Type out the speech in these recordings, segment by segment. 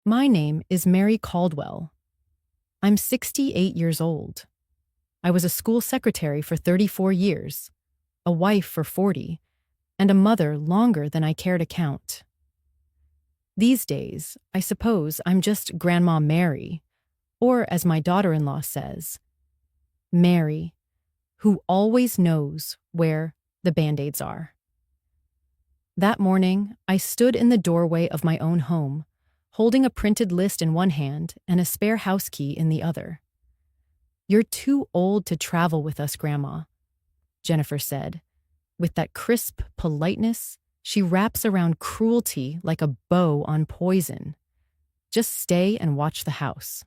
My name is Mary Caldwell. I'm 68 years old. I was a school secretary for 34 years, a wife for 40, and a mother longer than I care to count. These days, I suppose I'm just Grandma Mary, or as my daughter-in-law says, Mary, who always knows where the Band-Aids are. That morning, I stood in the doorway of my own home, holding a printed list in one hand and a spare house key in the other. "You're too old to travel with us, Grandma," Jennifer said, with that crisp politeness she wraps around cruelty like a bow on poison. "Just stay and watch the house."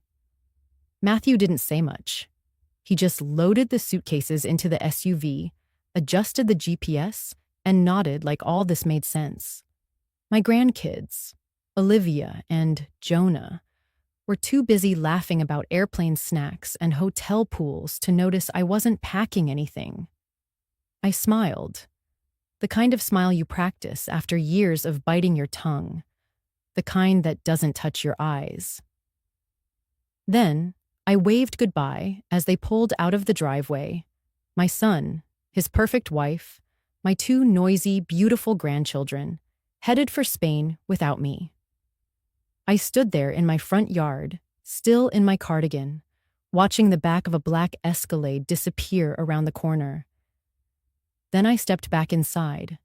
Matthew didn't say much. He just loaded the suitcases into the SUV, adjusted the GPS, and nodded like all this made sense. My grandkids, Olivia and Jonah, were too busy laughing about airplane snacks and hotel pools to notice I wasn't packing anything. I smiled, the kind of smile you practice after years of biting your tongue, the kind that doesn't touch your eyes. Then, I waved goodbye as they pulled out of the driveway. My son, his perfect wife, my two noisy, beautiful grandchildren, headed for Spain without me. I stood there in my front yard, still in my cardigan, watching the back of a black Escalade disappear around the corner. Then I stepped back inside.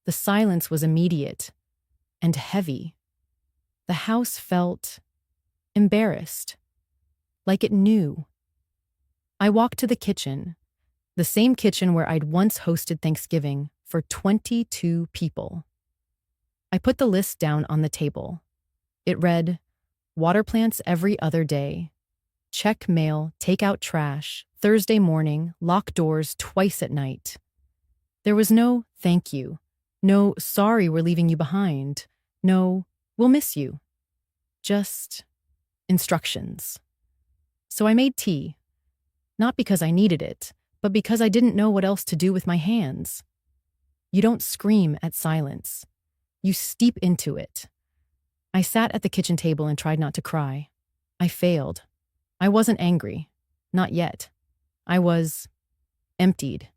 The silence was immediate and heavy. The house felt embarrassed, like it knew. I walked to the kitchen, the same kitchen where I'd once hosted Thanksgiving for 22 people. I put the list down on the table. It read, water plants every other day. Check mail, take out trash, Thursday morning, lock doors twice at night. There was no thank you, no sorry we're leaving you behind, no we'll miss you. Just instructions. So I made tea, not because I needed it, but because I didn't know what else to do with my hands. You don't scream at silence. You steep into it. I sat at the kitchen table and tried not to cry. I failed. I wasn't angry. Not yet. I was emptied.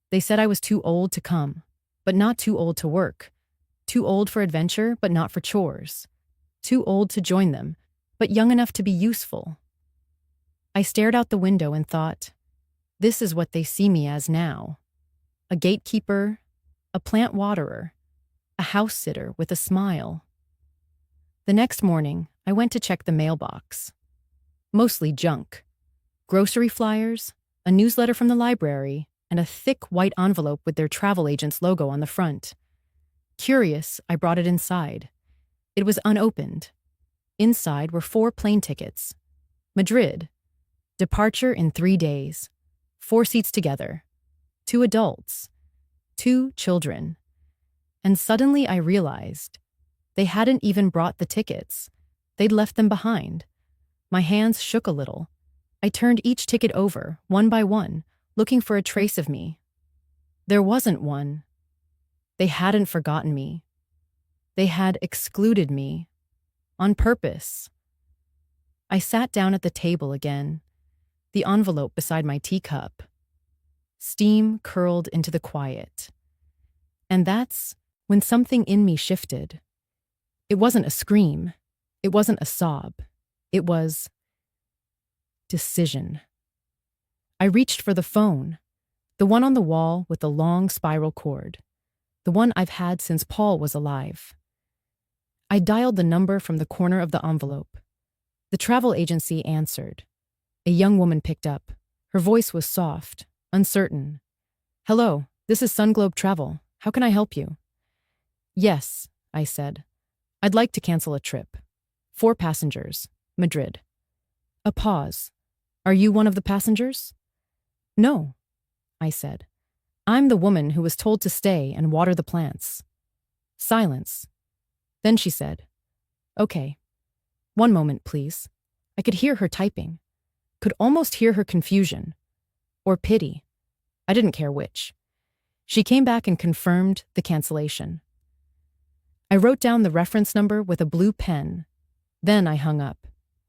They said I was too old to come, but not too old to work. Too old for adventure, but not for chores. Too old to join them, but young enough to be useful. I stared out the window and thought, this is what they see me as now. A gatekeeper, a plant waterer, a house sitter with a smile. The next morning, I went to check the mailbox. Mostly junk. Grocery flyers, a newsletter from the library, and a thick white envelope with their travel agent's logo on the front. Curious, I brought it inside. It was unopened. Inside were 4 plane tickets. Madrid. Departure in 3 days. 4 seats together. 2 adults. 2 children. And suddenly I realized they hadn't even brought the tickets. They'd left them behind. My hands shook a little. I turned each ticket over, one by one, looking for a trace of me. There wasn't one. They hadn't forgotten me. They had excluded me. On purpose. I sat down at the table again, the envelope beside my teacup. Steam curled into the quiet. And that's when something in me shifted. It wasn't a scream. It wasn't a sob. It was decision. I reached for the phone, the one on the wall with the long spiral cord, the one I've had since Paul was alive. I dialed the number from the corner of the envelope. The travel agency answered. A young woman picked up. Her voice was soft, uncertain. "Hello, this is Sunglobe Travel. How can I help you?" "Yes," I said. "I'd like to cancel a trip. 4 passengers, Madrid." A pause. "Are you one of the passengers?" "No," I said. "I'm the woman who was told to stay and water the plants." Silence. Then she said, "Okay. One moment, please." I could hear her typing. Could almost hear her confusion. Or pity. I didn't care which. She came back and confirmed the cancellation. I wrote down the reference number with a blue pen. Then I hung up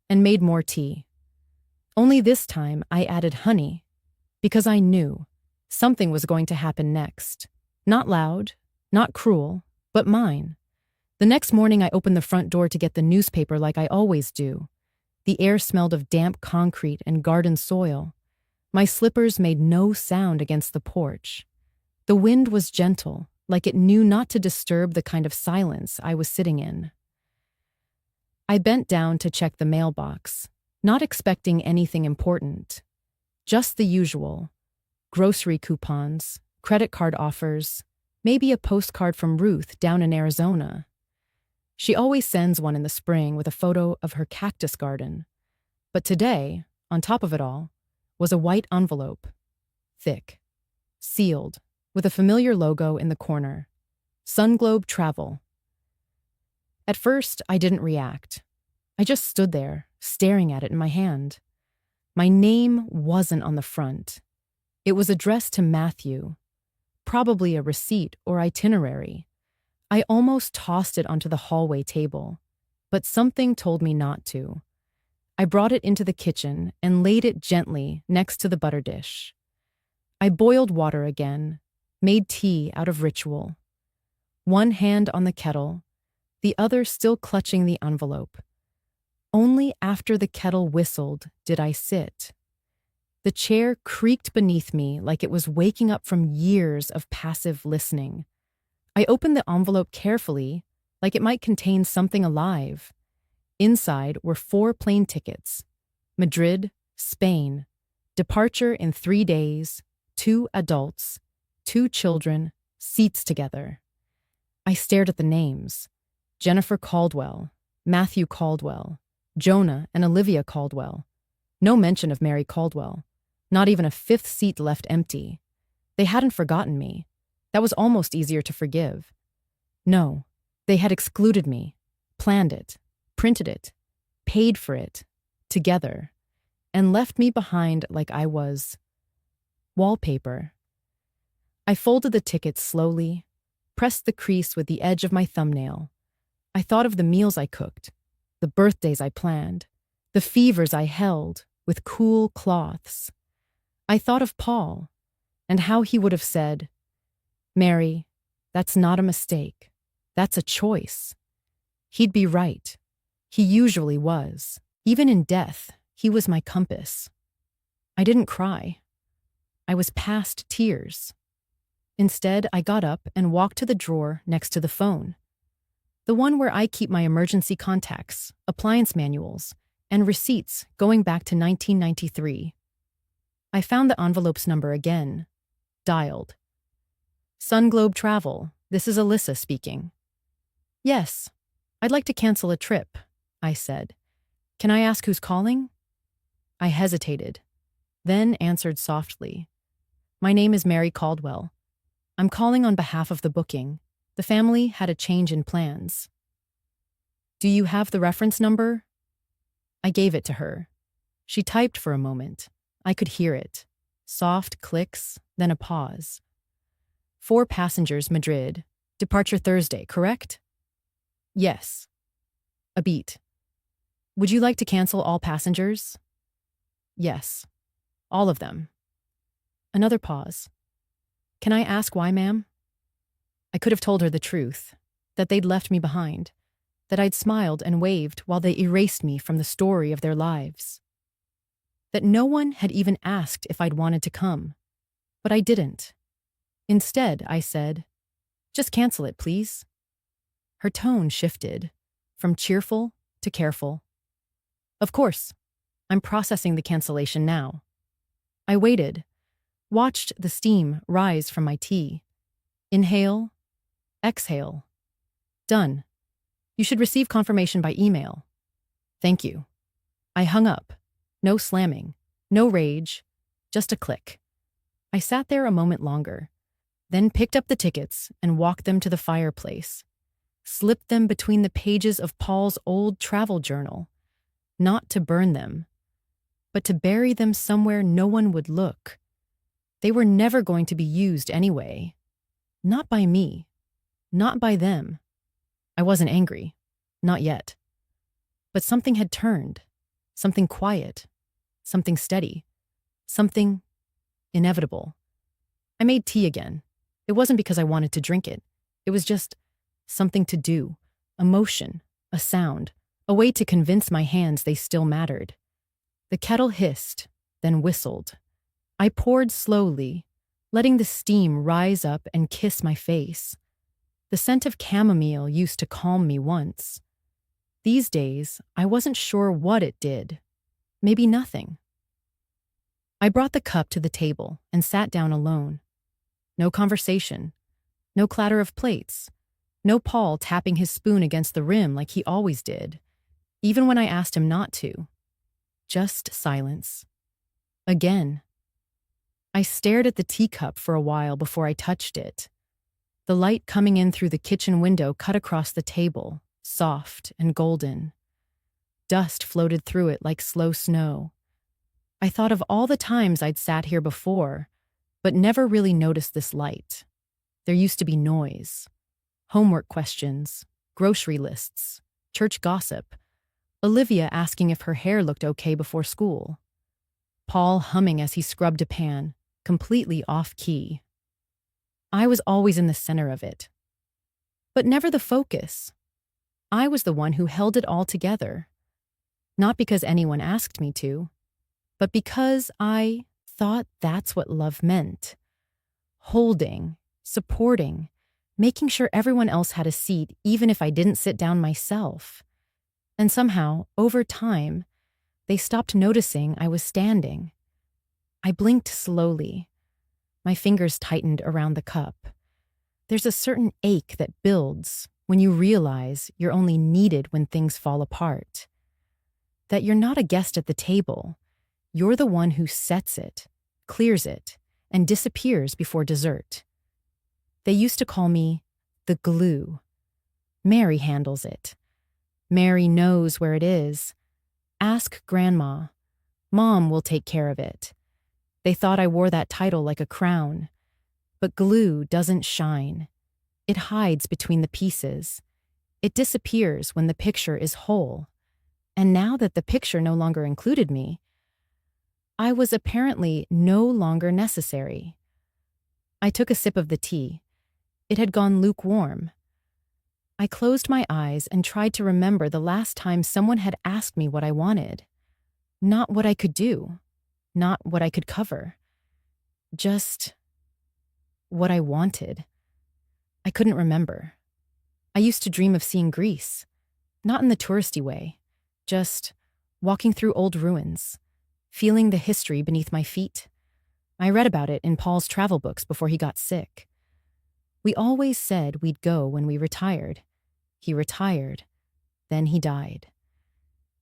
and made more tea. Only this time I added honey because I knew something was going to happen next. Not loud, not cruel, but mine. The next morning I opened the front door to get the newspaper like I always do. The air smelled of damp concrete and garden soil. My slippers made no sound against the porch. The wind was gentle, like it knew not to disturb the kind of silence I was sitting in. I bent down to check the mailbox, not expecting anything important. Just the usual. Grocery coupons, credit card offers, maybe a postcard from Ruth down in Arizona. She always sends one in the spring with a photo of her cactus garden. But today, on top of it all, was a white envelope. Thick. Sealed, with a familiar logo in the corner. Sunglobe Travel. At first, I didn't react. I just stood there, staring at it in my hand. My name wasn't on the front. It was addressed to Matthew. Probably a receipt or itinerary. I almost tossed it onto the hallway table, but something told me not to. I brought it into the kitchen and laid it gently next to the butter dish. I boiled water again, made tea out of ritual. One hand on the kettle, the other still clutching the envelope. Only after the kettle whistled did I sit. The chair creaked beneath me like it was waking up from years of passive listening. I opened the envelope carefully, like it might contain something alive. Inside were 4 plane tickets. Madrid, Spain. Departure in 3 days. 2 adults. 2 children. Seats together. I stared at the names. Jennifer Caldwell. Matthew Caldwell. Jonah and Olivia Caldwell. No mention of Mary Caldwell. Not even a 5th seat left empty. They hadn't forgotten me. That was almost easier to forgive. No, they had excluded me, planned it, printed it, paid for it, together, and left me behind like I was wallpaper. I folded the tickets slowly, pressed the crease with the edge of my thumbnail. I thought of the meals I cooked, the birthdays I planned, the fevers I held with cool cloths. I thought of Paul and how he would have said, "Mary, that's not a mistake. That's a choice." He'd be right. He usually was. Even in death, he was my compass. I didn't cry. I was past tears. Instead, I got up and walked to the drawer next to the phone. The one where I keep my emergency contacts, appliance manuals, and receipts going back to 1993. I found the envelope's number again. Dialed. Sunglobe Travel, this is Alyssa speaking. Yes, I'd like to cancel a trip, I said. Can I ask who's calling? I hesitated, then answered softly. My name is Mary Caldwell. I'm calling on behalf of the booking. The family had a change in plans. Do you have the reference number? I gave it to her. She typed for a moment. I could hear it. Soft clicks, then a pause. 4 passengers, Madrid. Departure Thursday, correct? Yes. A beat. Would you like to cancel all passengers? Yes. All of them. Another pause. Can I ask why, ma'am? I could have told her the truth, that they'd left me behind, that I'd smiled and waved while they erased me from the story of their lives. That no one had even asked if I'd wanted to come. But I didn't. Instead, I said, just cancel it, please. Her tone shifted, from cheerful to careful. Of course, I'm processing the cancellation now. I waited, watched the steam rise from my tea. Inhale, exhale. Done. You should receive confirmation by email. Thank you. I hung up. No slamming, no rage, just a click. I sat there a moment longer, then picked up the tickets and walked them to the fireplace, slipped them between the pages of Paul's old travel journal, not to burn them, but to bury them somewhere no one would look. They were never going to be used anyway. Not by me, not by them. I wasn't angry, not yet. But something had turned. Something quiet. Something steady. Something inevitable. I made tea again. It wasn't because I wanted to drink it. It was just something to do. A motion. A sound. A way to convince my hands they still mattered. The kettle hissed, then whistled. I poured slowly, letting the steam rise up and kiss my face. The scent of chamomile used to calm me once. These days, I wasn't sure what it did. Maybe nothing. I brought the cup to the table and sat down alone. No conversation. No clatter of plates. No Paul tapping his spoon against the rim like he always did, even when I asked him not to. Just silence. Again. I stared at the teacup for a while before I touched it. The light coming in through the kitchen window cut across the table, soft and golden. Dust floated through it like slow snow. I thought of all the times I'd sat here before, but never really noticed this light. There used to be noise. Homework questions, grocery lists, church gossip, Olivia asking if her hair looked okay before school, Paul humming as he scrubbed a pan, completely off-key. I was always in the center of it. But never the focus. I was the one who held it all together. Not because anyone asked me to, but because I thought that's what love meant. Holding, supporting, making sure everyone else had a seat even if I didn't sit down myself. And somehow, over time, they stopped noticing I was standing. I blinked slowly. My fingers tightened around the cup. There's a certain ache that builds when you realize you're only needed when things fall apart. That you're not a guest at the table. You're the one who sets it, clears it, and disappears before dessert. They used to call me the glue. Mary handles it. Mary knows where it is. Ask Grandma. Mom will take care of it. They thought I wore that title like a crown. But glue doesn't shine. It hides between the pieces. It disappears when the picture is whole. And now that the picture no longer included me, I was apparently no longer necessary. I took a sip of the tea. It had gone lukewarm. I closed my eyes and tried to remember the last time someone had asked me what I wanted. Not what I could do. Not what I could cover. Just what I wanted. I couldn't remember. I used to dream of seeing Greece. Not in the touristy way. Just walking through old ruins. Feeling the history beneath my feet. I read about it in Paul's travel books before he got sick. We always said we'd go when we retired. He retired. Then he died.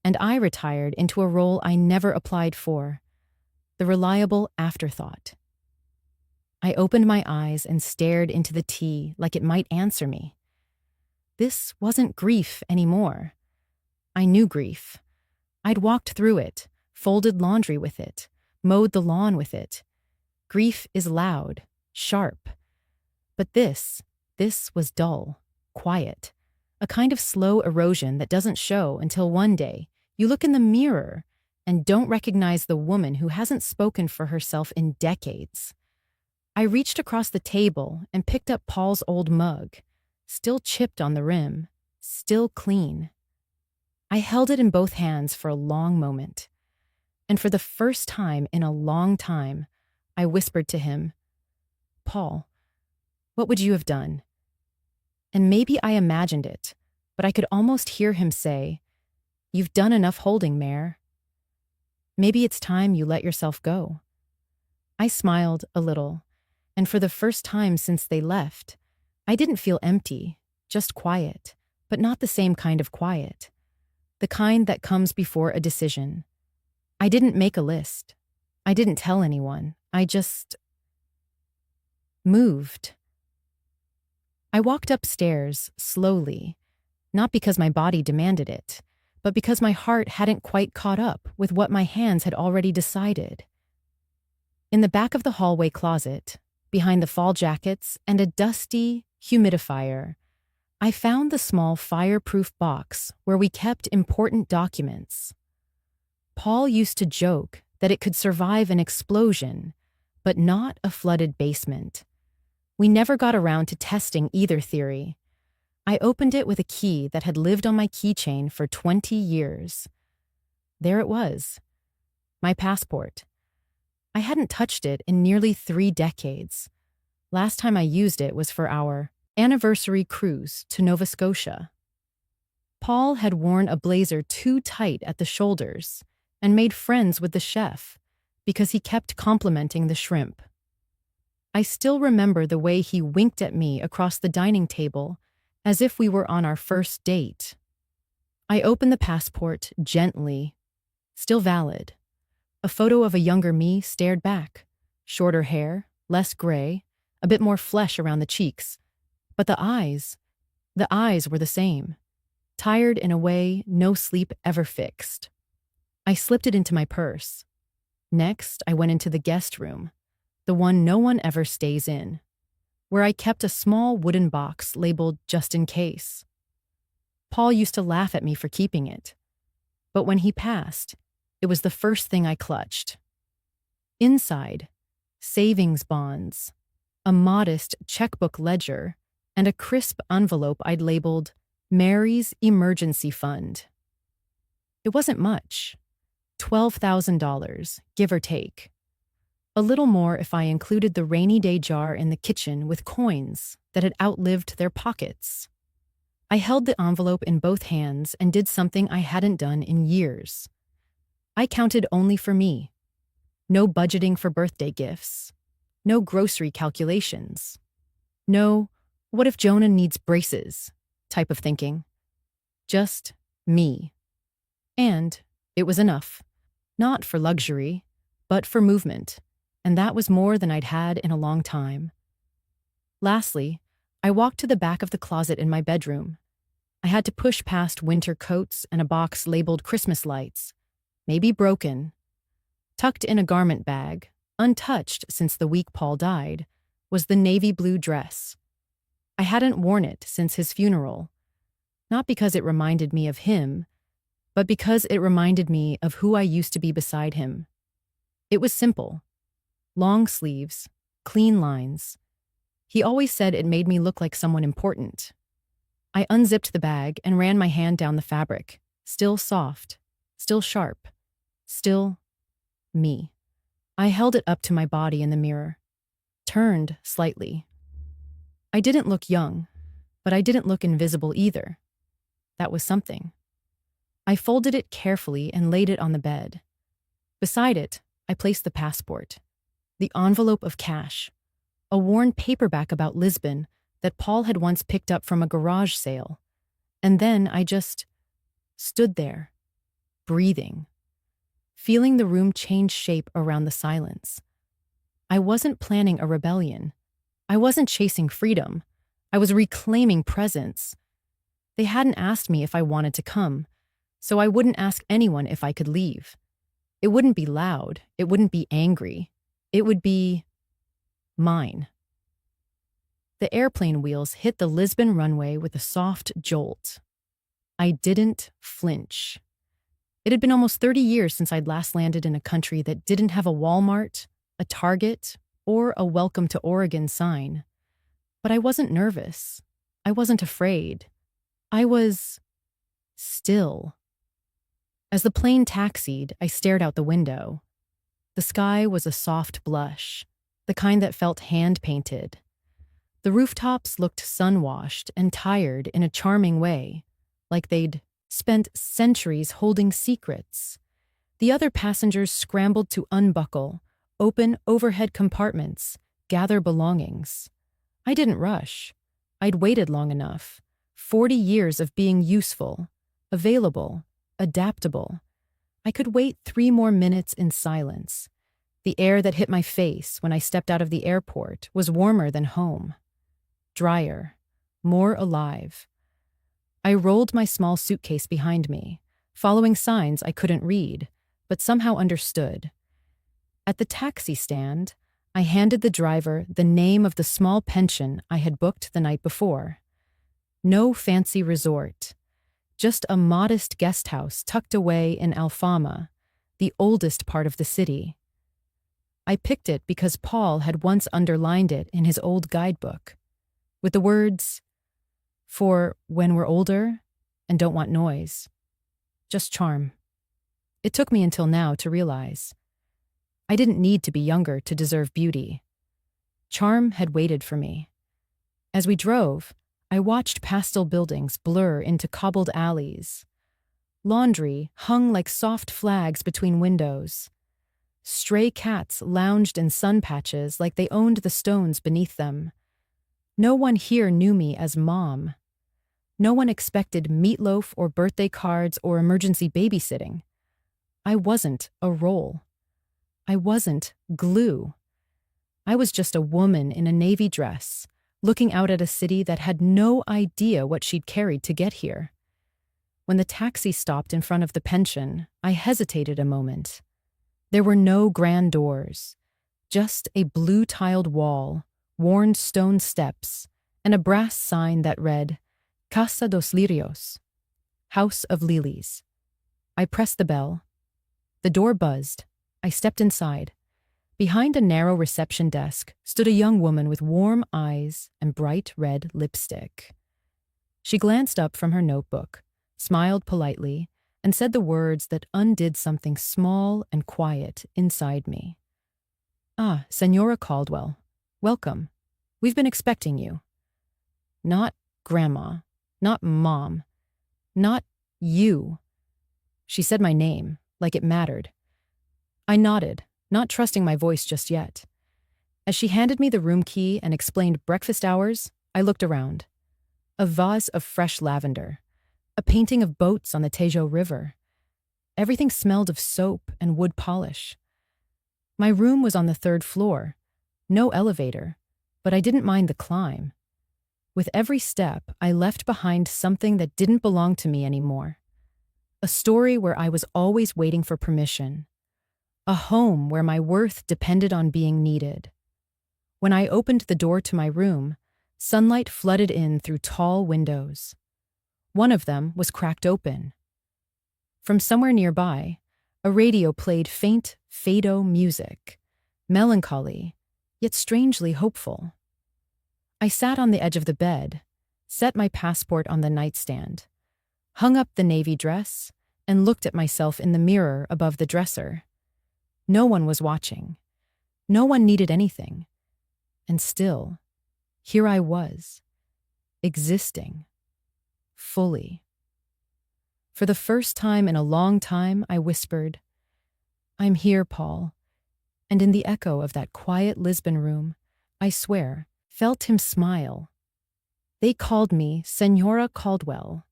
And I retired into a role I never applied for. The reliable afterthought. I opened my eyes and stared into the tea like it might answer me. This wasn't grief anymore. I knew grief. I'd walked through it, folded laundry with it, mowed the lawn with it. Grief is loud, sharp. But this was dull, quiet, a kind of slow erosion that doesn't show until one day you look in the mirror and don't recognize the woman who hasn't spoken for herself in decades. I reached across the table and picked up Paul's old mug, still chipped on the rim, still clean. I held it in both hands for a long moment, and for the first time in a long time, I whispered to him, "Paul, what would you have done?" And maybe I imagined it, but I could almost hear him say, "You've done enough holding, Mare. Maybe it's time you let yourself go." I smiled a little, and for the first time since they left, I didn't feel empty, just quiet, but not the same kind of quiet. The kind that comes before a decision. I didn't make a list. I didn't tell anyone. I just moved. I walked upstairs, slowly, not because my body demanded it, but because my heart hadn't quite caught up with what my hands had already decided. In the back of the hallway closet, behind the fall jackets and a dusty humidifier, I found the small fireproof box where we kept important documents. Paul used to joke that it could survive an explosion, but not a flooded basement. We never got around to testing either theory. I opened it with a key that had lived on my keychain for 20 years. There it was, my passport. I hadn't touched it in nearly 3 decades. Last time I used it was for our anniversary cruise to Nova Scotia. Paul had worn a blazer too tight at the shoulders and made friends with the chef because he kept complimenting the shrimp. I still remember the way he winked at me across the dining table as if we were on our first date. I opened the passport gently, still valid. A photo of a younger me stared back. Shorter hair, less gray, a bit more flesh around the cheeks. But the eyes were the same. Tired in a way no sleep ever fixed. I slipped it into my purse. Next, I went into the guest room, the one no one ever stays in, where I kept a small wooden box labeled just in case. Paul used to laugh at me for keeping it, but when he passed, it was the first thing I clutched. Inside, savings bonds, a modest checkbook ledger, and a crisp envelope I'd labeled Mary's Emergency Fund. It wasn't much, $12,000, give or take. A little more if I included the rainy day jar in the kitchen with coins that had outlived their pockets. I held the envelope in both hands and did something I hadn't done in years. I counted only for me. No budgeting for birthday gifts. No grocery calculations. No, what if Jonah needs braces type of thinking. Just me. And it was enough. Not for luxury, but for movement. And that was more than I'd had in a long time. Lastly, I walked to the back of the closet in my bedroom. I had to push past winter coats and a box labeled Christmas lights, maybe broken. Tucked in a garment bag, untouched since the week Paul died, was the navy blue dress. I hadn't worn it since his funeral, not because it reminded me of him, but because it reminded me of who I used to be beside him. It was simple. Long sleeves, clean lines. He always said it made me look like someone important. I unzipped the bag and ran my hand down the fabric, still soft, still sharp, still me. I held it up to my body in the mirror, turned slightly. I didn't look young, but I didn't look invisible either. That was something. I folded it carefully and laid it on the bed. Beside it, I placed the passport, the envelope of cash, a worn paperback about Lisbon that Paul had once picked up from a garage sale. And then I just stood there, breathing, feeling the room change shape around the silence. I wasn't planning a rebellion. I wasn't chasing freedom. I was reclaiming presence. They hadn't asked me if I wanted to come, so I wouldn't ask anyone if I could leave. It wouldn't be loud. It wouldn't be angry. It would be mine. The airplane wheels hit the Lisbon runway with a soft jolt. I didn't flinch. It had been almost 30 years since I'd last landed in a country that didn't have a Walmart, a Target, or a Welcome to Oregon sign. But I wasn't nervous. I wasn't afraid. I was still. As the plane taxied, I stared out the window. The sky was a soft blush, the kind that felt hand-painted. The rooftops looked sun-washed and tired in a charming way, like they'd spent centuries holding secrets. The other passengers scrambled to unbuckle, open overhead compartments, gather belongings. I didn't rush. I'd waited long enough. 40 years of being useful, available, adaptable. I could wait 3 more minutes in silence. The air that hit my face when I stepped out of the airport was warmer than home. Drier, more alive. I rolled my small suitcase behind me, following signs I couldn't read, but somehow understood. At the taxi stand, I handed the driver the name of the small pension I had booked the night before. No fancy resort, just a modest guest house tucked away in Alfama, the oldest part of the city. I picked it because Paul had once underlined it in his old guidebook, with the words, "For when we're older and don't want noise, just charm." It took me until now to realize I didn't need to be younger to deserve beauty. Charm had waited for me. As we drove, I watched pastel buildings blur into cobbled alleys. Laundry hung like soft flags between windows. Stray cats lounged in sun patches like they owned the stones beneath them. No one here knew me as Mom. No one expected meatloaf or birthday cards or emergency babysitting. I wasn't a role. I wasn't glue. I was just a woman in a navy dress, looking out at a city that had no idea what she'd carried to get here. When the taxi stopped in front of the pension, I hesitated a moment. There were no grand doors, just a blue-tiled wall, worn stone steps, and a brass sign that read, Casa dos Lirios, House of Lilies. I pressed the bell. The door buzzed. I stepped inside. Behind a narrow reception desk stood a young woman with warm eyes and bright red lipstick. She glanced up from her notebook, smiled politely, and said the words that undid something small and quiet inside me. "Ah, Senora Caldwell, welcome. We've been expecting you." Not Grandma, not Mom, not you. She said my name, like it mattered. I nodded, not trusting my voice just yet. As she handed me the room key and explained breakfast hours, I looked around. A vase of fresh lavender, a painting of boats on the Tejo River. Everything smelled of soap and wood polish. My room was on the 3rd floor, no elevator, but I didn't mind the climb. With every step, I left behind something that didn't belong to me anymore. A story where I was always waiting for permission. A home where my worth depended on being needed. When I opened the door to my room, sunlight flooded in through tall windows. One of them was cracked open. From somewhere nearby, a radio played faint fado music, melancholy, yet strangely hopeful. I sat on the edge of the bed, set my passport on the nightstand, hung up the navy dress, and looked at myself in the mirror above the dresser. No one was watching. No one needed anything. And still, here I was, existing, fully. For the first time in a long time, I whispered, "I'm here, Paul." And in the echo of that quiet Lisbon room, I swear, felt him smile. They called me Senora Caldwell.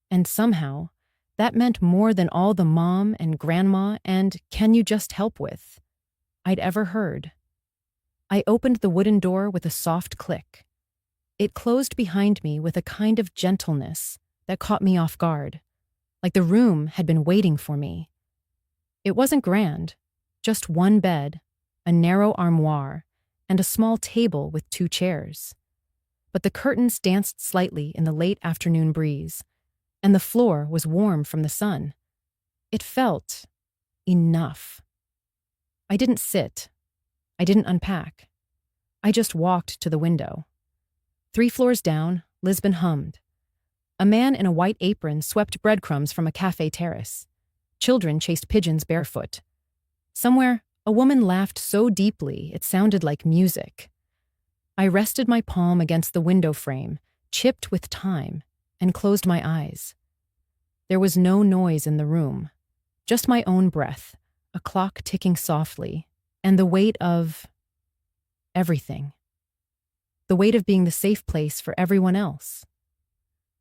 And somehow, that meant more than all the Mom and Grandma and "can you just help with" I'd ever heard. I opened the wooden door with a soft click. It closed behind me with a kind of gentleness that caught me off guard, like the room had been waiting for me. It wasn't grand, just one bed, a narrow armoire, and a small table with 2 chairs. But the curtains danced slightly in the late afternoon breeze, and the floor was warm from the sun. It felt enough. I didn't sit. I didn't unpack. I just walked to the window. 3 floors down, Lisbon hummed. A man in a white apron swept breadcrumbs from a cafe terrace. Children chased pigeons barefoot. Somewhere, a woman laughed so deeply it sounded like music. I rested my palm against the window frame, chipped with time, and closed my eyes. There was no noise in the room, just my own breath, a clock ticking softly, and the weight of everything. The weight of being the safe place for everyone else.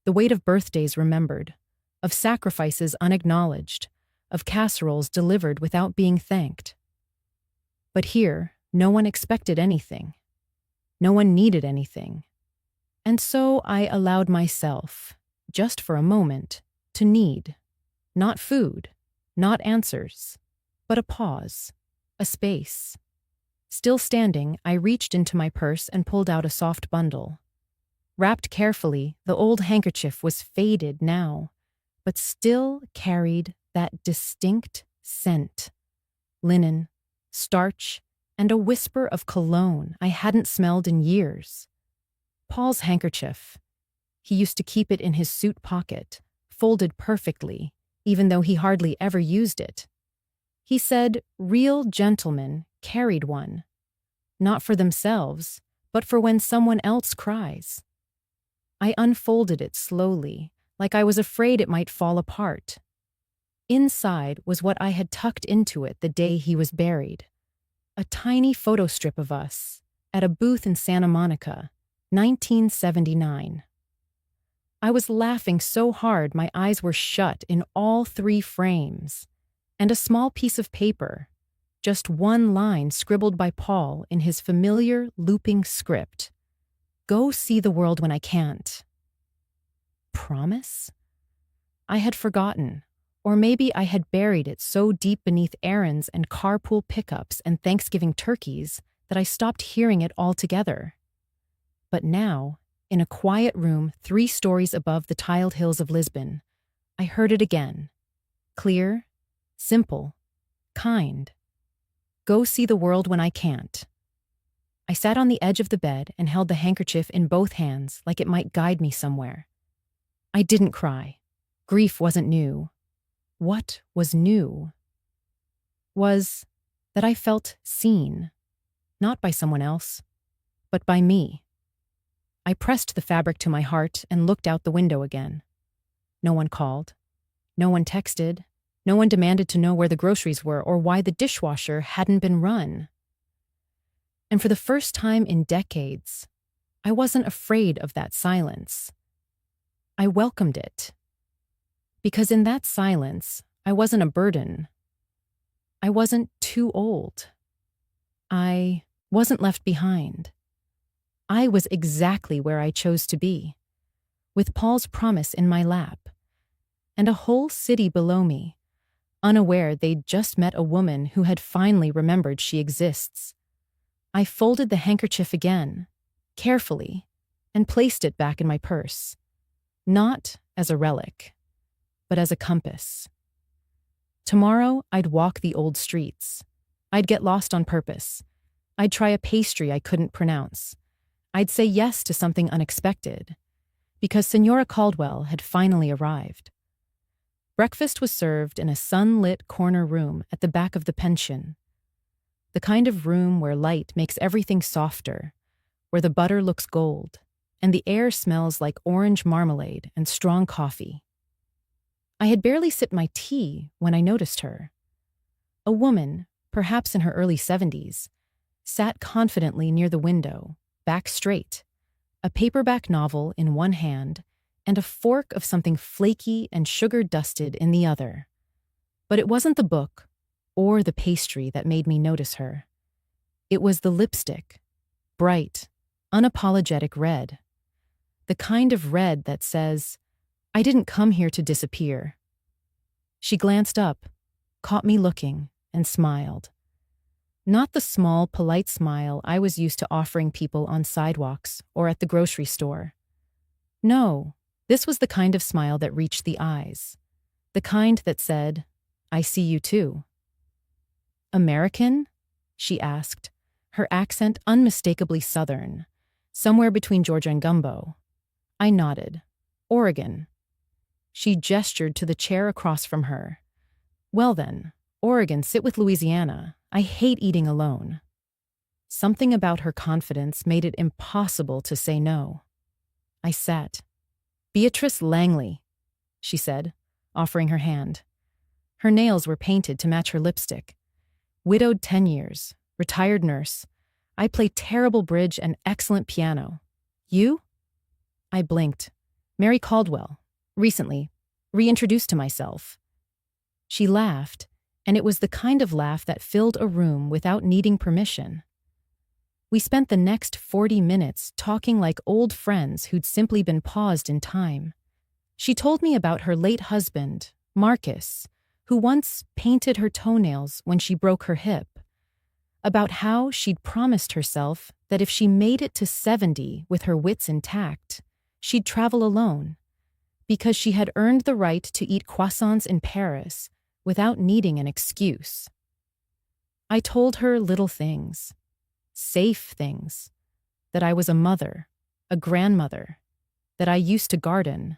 The weight of birthdays remembered, of sacrifices unacknowledged, of casseroles delivered without being thanked. But here, no one expected anything. No one needed anything. And so I allowed myself, just for a moment, to need. Not food, not answers, but a pause, a space. Still standing, I reached into my purse and pulled out a soft bundle. Wrapped carefully, the old handkerchief was faded now, but still carried that distinct scent. Linen, starch, and a whisper of cologne I hadn't smelled in years. Paul's handkerchief. He used to keep it in his suit pocket, folded perfectly, even though he hardly ever used it. He said real gentlemen carried one, not for themselves, but for when someone else cries. I unfolded it slowly, like I was afraid it might fall apart. Inside was what I had tucked into it the day he was buried. A tiny photo strip of us, at a booth in Santa Monica, 1979. I was laughing so hard my eyes were shut in all 3 frames, and a small piece of paper, just one line scribbled by Paul in his familiar looping script. Go see the world when I can't. Promise? I had forgotten, or maybe I had buried it so deep beneath errands and carpool pickups and Thanksgiving turkeys that I stopped hearing it altogether. But now, in a quiet room 3 stories above the tiled hills of Lisbon, I heard it again. Clear, simple, kind. Go see the world when I can't. I sat on the edge of the bed and held the handkerchief in both hands like it might guide me somewhere. I didn't cry. Grief wasn't new. What was new was that I felt seen, not by someone else, but by me. I pressed the fabric to my heart and looked out the window again. No one called. No one texted. No one demanded to know where the groceries were or why the dishwasher hadn't been run. And for the first time in decades, I wasn't afraid of that silence. I welcomed it. Because in that silence, I wasn't a burden. I wasn't too old. I wasn't left behind. I was exactly where I chose to be, with Paul's promise in my lap, and a whole city below me, unaware they'd just met a woman who had finally remembered she exists. I folded the handkerchief again, carefully, and placed it back in my purse, not as a relic, but as a compass. Tomorrow, I'd walk the old streets. I'd get lost on purpose. I'd try a pastry I couldn't pronounce. I'd say yes to something unexpected, because Senora Caldwell had finally arrived. Breakfast was served in a sun-lit corner room at the back of the pension, the kind of room where light makes everything softer, where the butter looks gold, and the air smells like orange marmalade and strong coffee. I had barely sipped my tea when I noticed her. A woman, perhaps in her early 70s, sat confidently near the window, back straight, a paperback novel in one hand and a fork of something flaky and sugar-dusted in the other. But it wasn't the book or the pastry that made me notice her. It was the lipstick, bright, unapologetic red. The kind of red that says, I didn't come here to disappear. She glanced up, caught me looking, and smiled. Not the small, polite smile I was used to offering people on sidewalks or at the grocery store. No, this was the kind of smile that reached the eyes. The kind that said, I see you too. American? She asked, her accent unmistakably Southern, somewhere between Georgia and Gumbo. I nodded. Oregon. She gestured to the chair across from her. Well then, Oregon, sit with Louisiana. I hate eating alone. Something about her confidence made it impossible to say no. I sat. Beatrice Langley, she said, offering her hand. Her nails were painted to match her lipstick. Widowed 10 years, retired nurse. I play terrible bridge and excellent piano. You? I blinked. Mary Caldwell. Recently. Reintroduced to myself. She laughed, and it was the kind of laugh that filled a room without needing permission. We spent the next 40 minutes talking like old friends who'd simply been paused in time. She told me about her late husband, Marcus, who once painted her toenails when she broke her hip, about how she'd promised herself that if she made it to 70 with her wits intact, she'd travel alone, because she had earned the right to eat croissants in Paris without needing an excuse. I told her little things, safe things, that I was a mother, a grandmother, that I used to garden,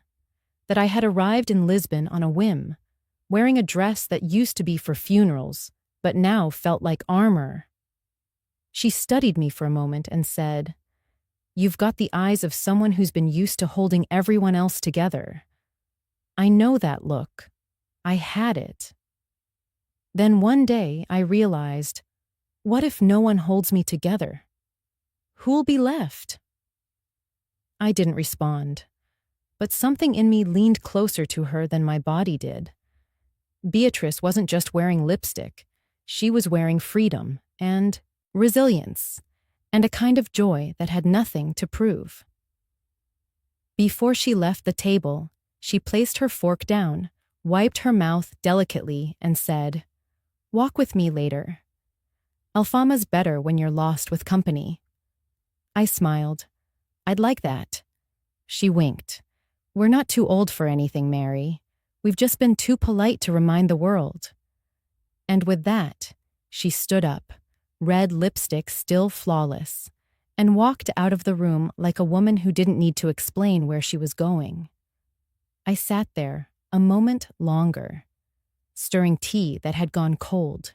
that I had arrived in Lisbon on a whim, wearing a dress that used to be for funerals, but now felt like armor. She studied me for a moment and said, "You've got the eyes of someone who's been used to holding everyone else together." I know that look. I had it. Then one day I realized, what if no one holds me together? Who'll be left? I didn't respond, but something in me leaned closer to her than my body did. Beatrice wasn't just wearing lipstick. She was wearing freedom and resilience, and a kind of joy that had nothing to prove. Before she left the table, she placed her fork down, wiped her mouth delicately, and said, "Walk with me later. Alfama's better when you're lost with company." I smiled. "I'd like that." She winked. "We're not too old for anything, Mary. We've just been too polite to remind the world." And with that, she stood up, red lipstick still flawless, and walked out of the room like a woman who didn't need to explain where she was going. I sat there a moment longer, stirring tea that had gone cold.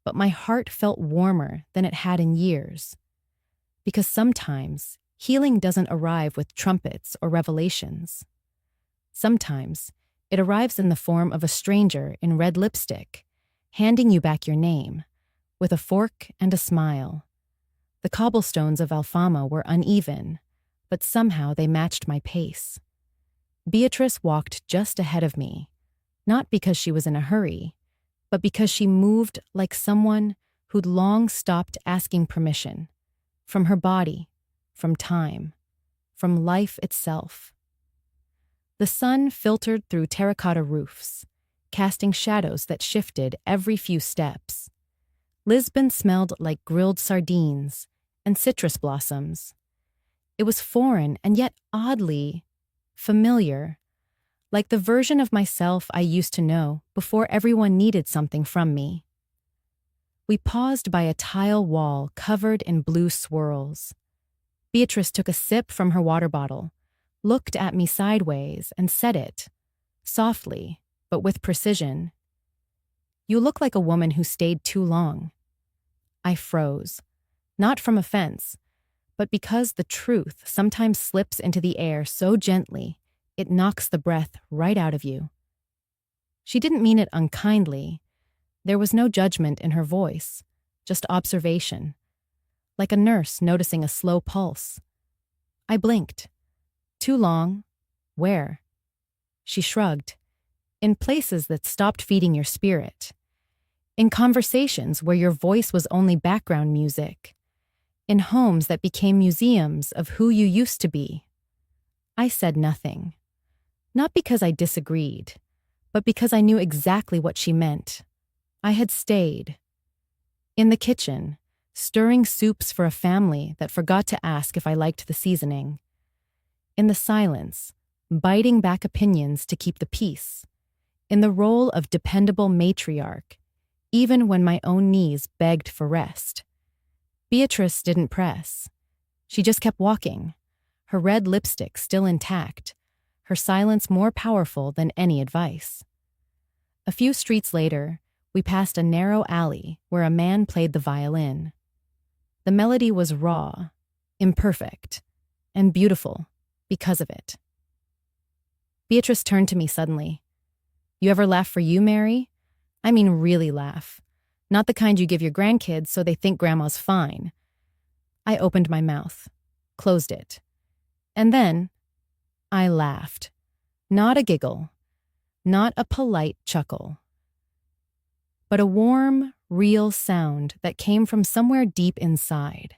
But my heart felt warmer than it had in years, because sometimes healing doesn't arrive with trumpets or revelations. Sometimes it arrives in the form of a stranger in red lipstick, handing you back your name, with a fork and a smile. The cobblestones of Alfama were uneven, but somehow they matched my pace. Beatrice walked just ahead of me, not because she was in a hurry, but because she moved like someone who'd long stopped asking permission, from her body, from time, from life itself. The sun filtered through terracotta roofs, casting shadows that shifted every few steps. Lisbon smelled like grilled sardines and citrus blossoms. It was foreign and yet oddly familiar, like the version of myself I used to know before everyone needed something from me. We paused by a tile wall covered in blue swirls. Beatrice took a sip from her water bottle, looked at me sideways, and said it, softly, but with precision. "You look like a woman who stayed too long." I froze, not from offense, but because the truth sometimes slips into the air so gently, it knocks the breath right out of you. She didn't mean it unkindly. There was no judgment in her voice, just observation, like a nurse noticing a slow pulse. I blinked. "Too long? Where?" She shrugged. "In places that stopped feeding your spirit. In conversations where your voice was only background music. In homes that became museums of who you used to be." I said nothing. Not because I disagreed, but because I knew exactly what she meant. I had stayed. In the kitchen, stirring soups for a family that forgot to ask if I liked the seasoning. In the silence, biting back opinions to keep the peace. In the role of dependable matriarch, even when my own knees begged for rest. Beatrice didn't press. She just kept walking, her red lipstick still intact, her silence more powerful than any advice. A few streets later, we passed a narrow alley where a man played the violin. The melody was raw, imperfect, and beautiful because of it. Beatrice turned to me suddenly. "You ever laugh for you, Mary? I mean really laugh. Not the kind you give your grandkids so they think grandma's fine." I opened my mouth, closed it. And then I laughed. Not a giggle, not a polite chuckle, but a warm, real sound that came from somewhere deep inside,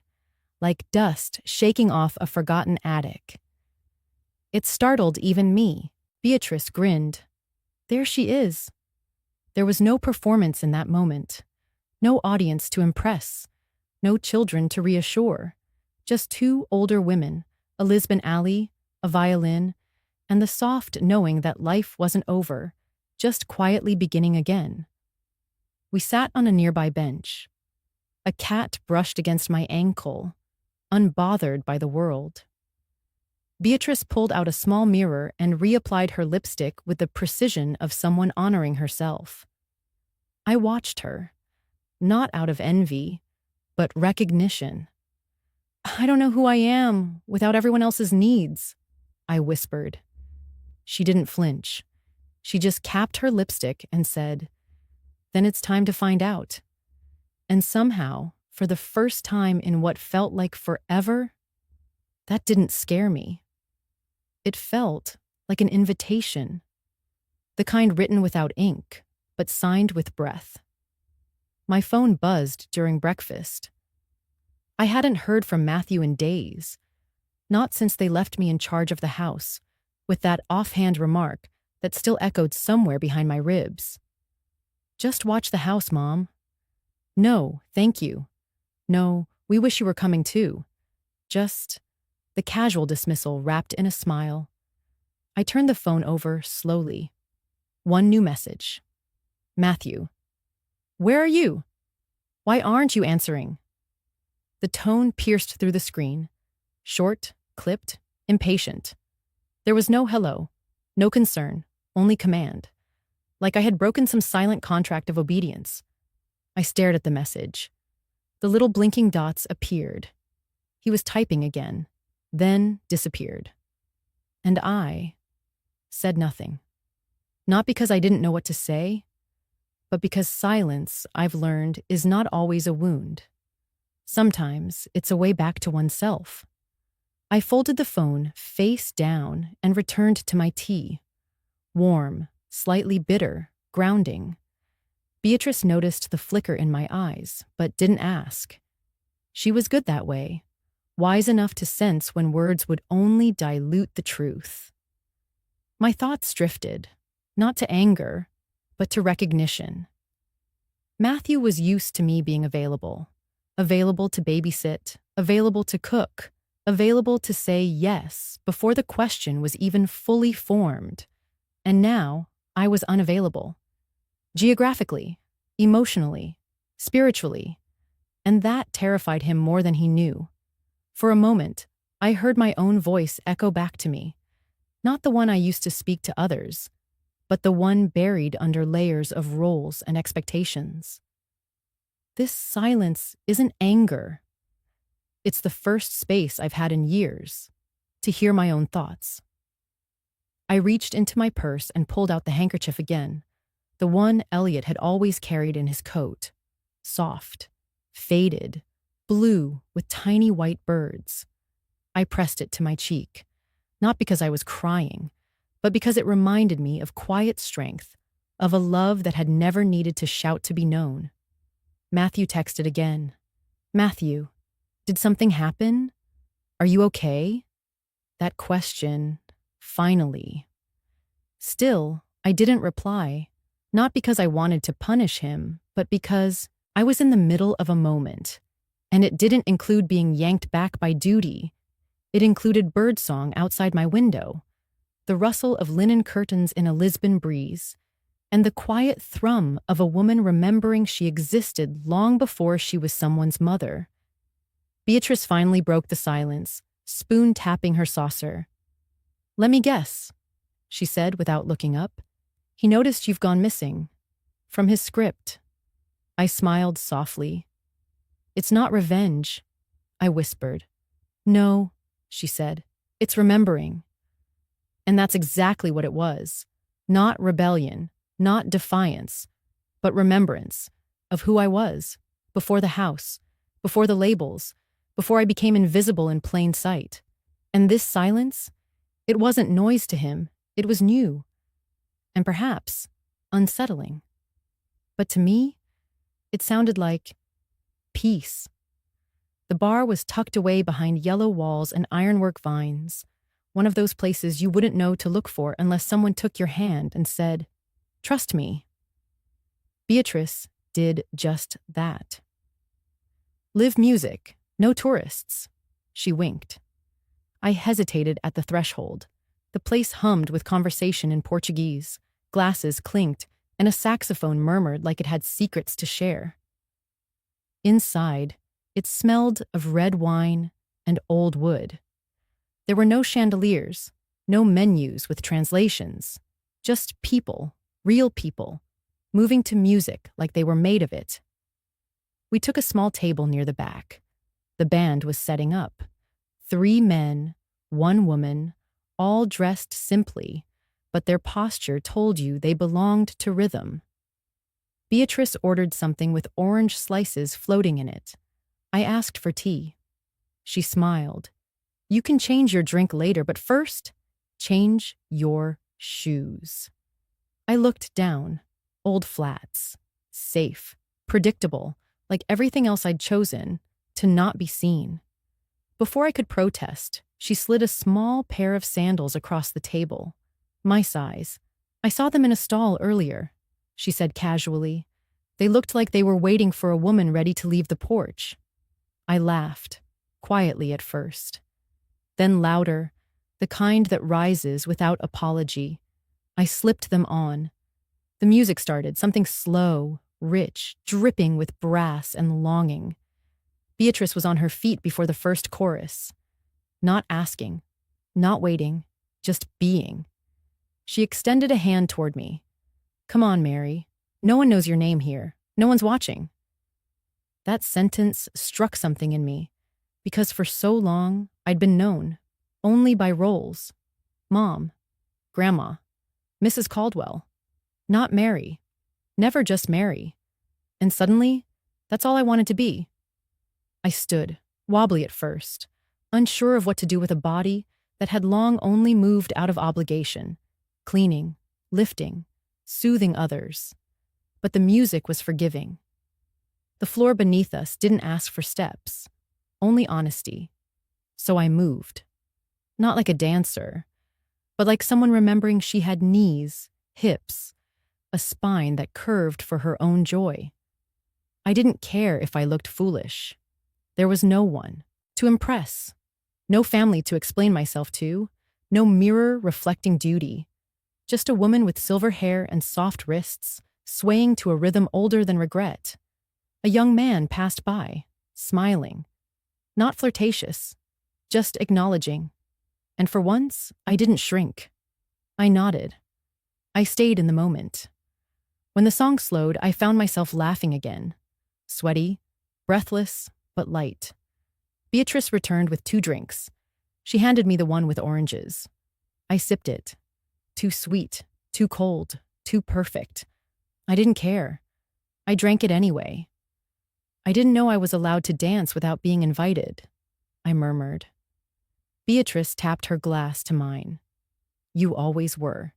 like dust shaking off a forgotten attic. It startled even me. Beatrice grinned. There she is. There was no performance in that moment, no audience to impress, no children to reassure. Just two older women, a Lisbon alley, a violin, and the soft knowing that life wasn't over, just quietly beginning again. We sat on a nearby bench. A cat brushed against my ankle, unbothered by the world. Beatrice pulled out a small mirror and reapplied her lipstick with the precision of someone honoring herself. I watched her, not out of envy, but recognition. I don't know who I am without everyone else's needs, I whispered. She didn't flinch. She just capped her lipstick and said, "Then it's time to find out." And somehow, for the first time in what felt like forever, that didn't scare me. It felt like an invitation, the kind written without ink, but signed with breath. My phone buzzed during breakfast. I hadn't heard from Matthew in days, not since they left me in charge of the house, with that offhand remark that still echoed somewhere behind my ribs. "Just watch the house, Mom." "No, thank you." "No, we wish you were coming too." Just the casual dismissal wrapped in a smile. I turned the phone over slowly. One new message. "Matthew, where are you? Why aren't you answering?" The tone pierced through the screen. Short, clipped, impatient. There was no hello, no concern, only command. Like I had broken some silent contract of obedience. I stared at the message. The little blinking dots appeared. He was typing again, then disappeared. And I said nothing. Not because I didn't know what to say, but because silence, I've learned, is not always a wound. Sometimes it's a way back to oneself. I folded the phone face down and returned to my tea. Warm, slightly bitter, grounding. Beatrice noticed the flicker in my eyes, but didn't ask. She was good that way, wise enough to sense when words would only dilute the truth. My thoughts drifted, not to anger, but to recognition. Matthew was used to me being available to babysit, available to cook, available to say yes before the question was even fully formed. And now I was unavailable. Geographically, emotionally, spiritually, and that terrified him more than he knew. For a moment, I heard my own voice echo back to me, not the one I used to speak to others, but the one buried under layers of roles and expectations. This silence isn't anger. It's the first space I've had in years to hear my own thoughts. I reached into my purse and pulled out the handkerchief again, the one Elliot had always carried in his coat. Soft, faded, blue with tiny white birds. I pressed it to my cheek, not because I was crying, but because it reminded me of quiet strength, of a love that had never needed to shout to be known. Matthew texted again. "Matthew, did something happen? Are you okay?" That question, finally. Still, I didn't reply, not because I wanted to punish him, but because I was in the middle of a moment, and it didn't include being yanked back by duty. It included birdsong outside my window, the rustle of linen curtains in a Lisbon breeze, and the quiet thrum of a woman remembering she existed long before she was someone's mother. Beatrice finally broke the silence, spoon tapping her saucer. "Let me guess," she said without looking up. "He noticed you've gone missing." From his script. I smiled softly. "It's not revenge," I whispered. "No," she said. "It's remembering." And that's exactly what it was. Not rebellion, not defiance, but remembrance of who I was, before the house, before the labels, before I became invisible in plain sight. And this silence, it wasn't noise to him, it was new, and perhaps unsettling. But to me, it sounded like peace. The bar was tucked away behind yellow walls and ironwork vines, one of those places you wouldn't know to look for unless someone took your hand and said, "Trust me." Beatrice did just that. Live music, no tourists. She winked. I hesitated at the threshold. The place hummed with conversation in Portuguese. Glasses clinked, and a saxophone murmured like it had secrets to share. Inside, it smelled of red wine and old wood. There were no chandeliers, no menus with translations, just people, real people, moving to music like they were made of it. We took a small table near the back. The band was setting up. 3 men, 1 woman, all dressed simply, but their posture told you they belonged to rhythm. Beatrice ordered something with orange slices floating in it. I asked for tea. She smiled. You can change your drink later, but first, change your shoes. I looked down. Old flats. Safe. Predictable. Like everything else I'd chosen, to not be seen. Before I could protest, she slid a small pair of sandals across the table. My size. I saw them in a stall earlier, she said casually. They looked like they were waiting for a woman ready to leave the porch. I laughed, quietly at first. Then louder, the kind that rises without apology. I slipped them on. The music started, something slow, rich, dripping with brass and longing. Beatrice was on her feet before the first chorus. Not asking, not waiting, just being. She extended a hand toward me. Come on, Mary. No one knows your name here. No one's watching. That sentence struck something in me, because for so long I'd been known, only by roles. Mom, Grandma, Mrs. Caldwell. Not Mary. Never just Mary. And suddenly, that's all I wanted to be. I stood, wobbly at first, unsure of what to do with a body that had long only moved out of obligation, cleaning, lifting, soothing others. But the music was forgiving. The floor beneath us didn't ask for steps, only honesty. So I moved. Not like a dancer, but like someone remembering she had knees, hips, a spine that curved for her own joy. I didn't care if I looked foolish. There was no one to impress, no family to explain myself to, no mirror reflecting duty. Just a woman with silver hair and soft wrists, swaying to a rhythm older than regret. A young man passed by, smiling. Not flirtatious, just acknowledging. And for once, I didn't shrink. I nodded. I stayed in the moment. When the song slowed, I found myself laughing again. Sweaty, breathless, but light. Beatrice returned with 2 drinks. She handed me the one with oranges. I sipped it. Too sweet, too cold, too perfect. I didn't care. I drank it anyway. I didn't know I was allowed to dance without being invited, I murmured. Beatrice tapped her glass to mine. You always were.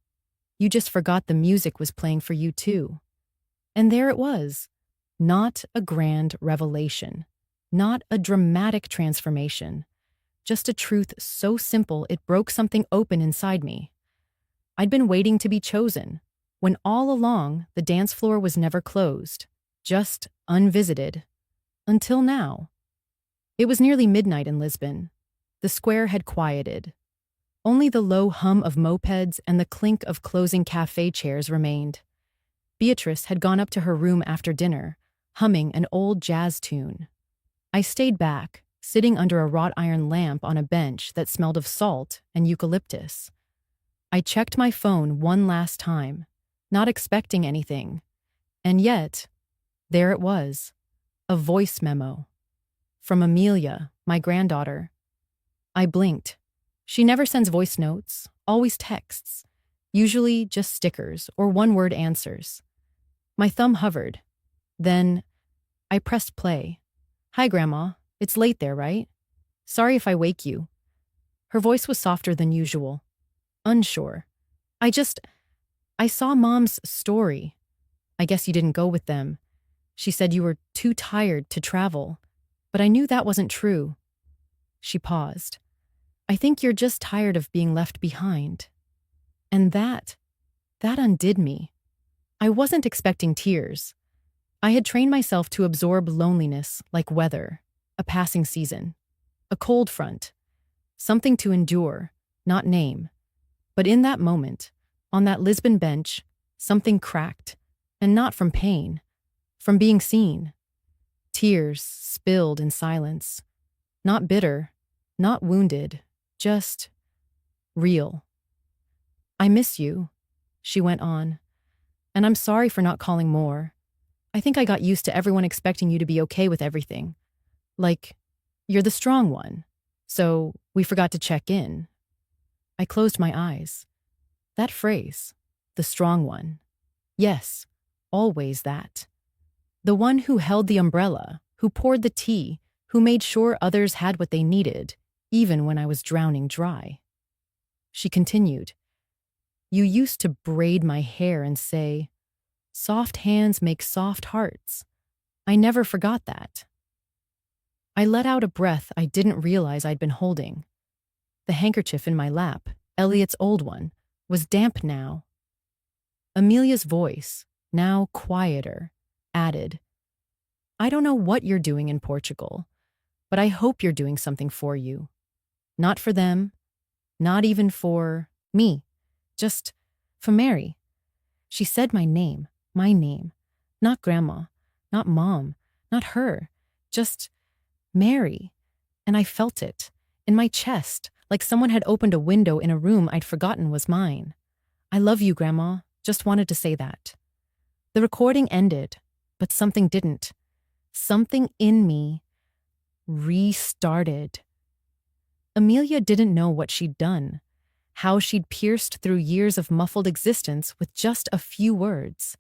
You just forgot the music was playing for you too. And there it was. Not a grand revelation. Not a dramatic transformation. Just a truth so simple it broke something open inside me. I'd been waiting to be chosen, when all along the dance floor was never closed, just unvisited. Until now. It was nearly midnight in Lisbon. The square had quieted. Only the low hum of mopeds and the clink of closing cafe chairs remained. Beatrice had gone up to her room after dinner, humming an old jazz tune. I stayed back, sitting under a wrought iron lamp on a bench that smelled of salt and eucalyptus. I checked my phone one last time, not expecting anything. And yet, there it was, a voice memo. From Amelia, my granddaughter. I blinked. She never sends voice notes, always texts, usually just stickers or one-word answers. My thumb hovered. Then, I pressed play. Hi, Grandma. It's late there, right? Sorry if I wake you. Her voice was softer than usual. Unsure. I saw Mom's story. I guess you didn't go with them. She said you were too tired to travel, but I knew that wasn't true. She paused. I think you're just tired of being left behind. And that undid me. I wasn't expecting tears. I had trained myself to absorb loneliness like weather. a passing season, a cold front, something to endure, not name. But in that moment, on that Lisbon bench, something cracked, and not from pain, from being seen. Tears spilled in silence, not bitter, not wounded, just real. I miss you, she went on, and I'm sorry for not calling more. I think I got used to everyone expecting you to be okay with everything. Like, you're the strong one, so we forgot to check in. I closed my eyes. That phrase, the strong one. Yes, always that. The one who held the umbrella, who poured the tea, who made sure others had what they needed, even when I was drowning dry. She continued, "You used to braid my hair and say, 'Soft hands make soft hearts.' I never forgot that." I let out a breath I didn't realize I'd been holding. The handkerchief in my lap, Elliot's old one, was damp now. Amelia's voice, now quieter, added, "I don't know what you're doing in Portugal, but I hope you're doing something for you. Not for them, not even for me, just for Mary." She said my name, not Grandma, not Mom, not her, just Mary. And I felt it, in my chest, like someone had opened a window in a room I'd forgotten was mine. "I love you, Grandma. Just wanted to say that." The recording ended, but something didn't. Something in me restarted. Amelia didn't know what she'd done, how she'd pierced through years of muffled existence with just a few words,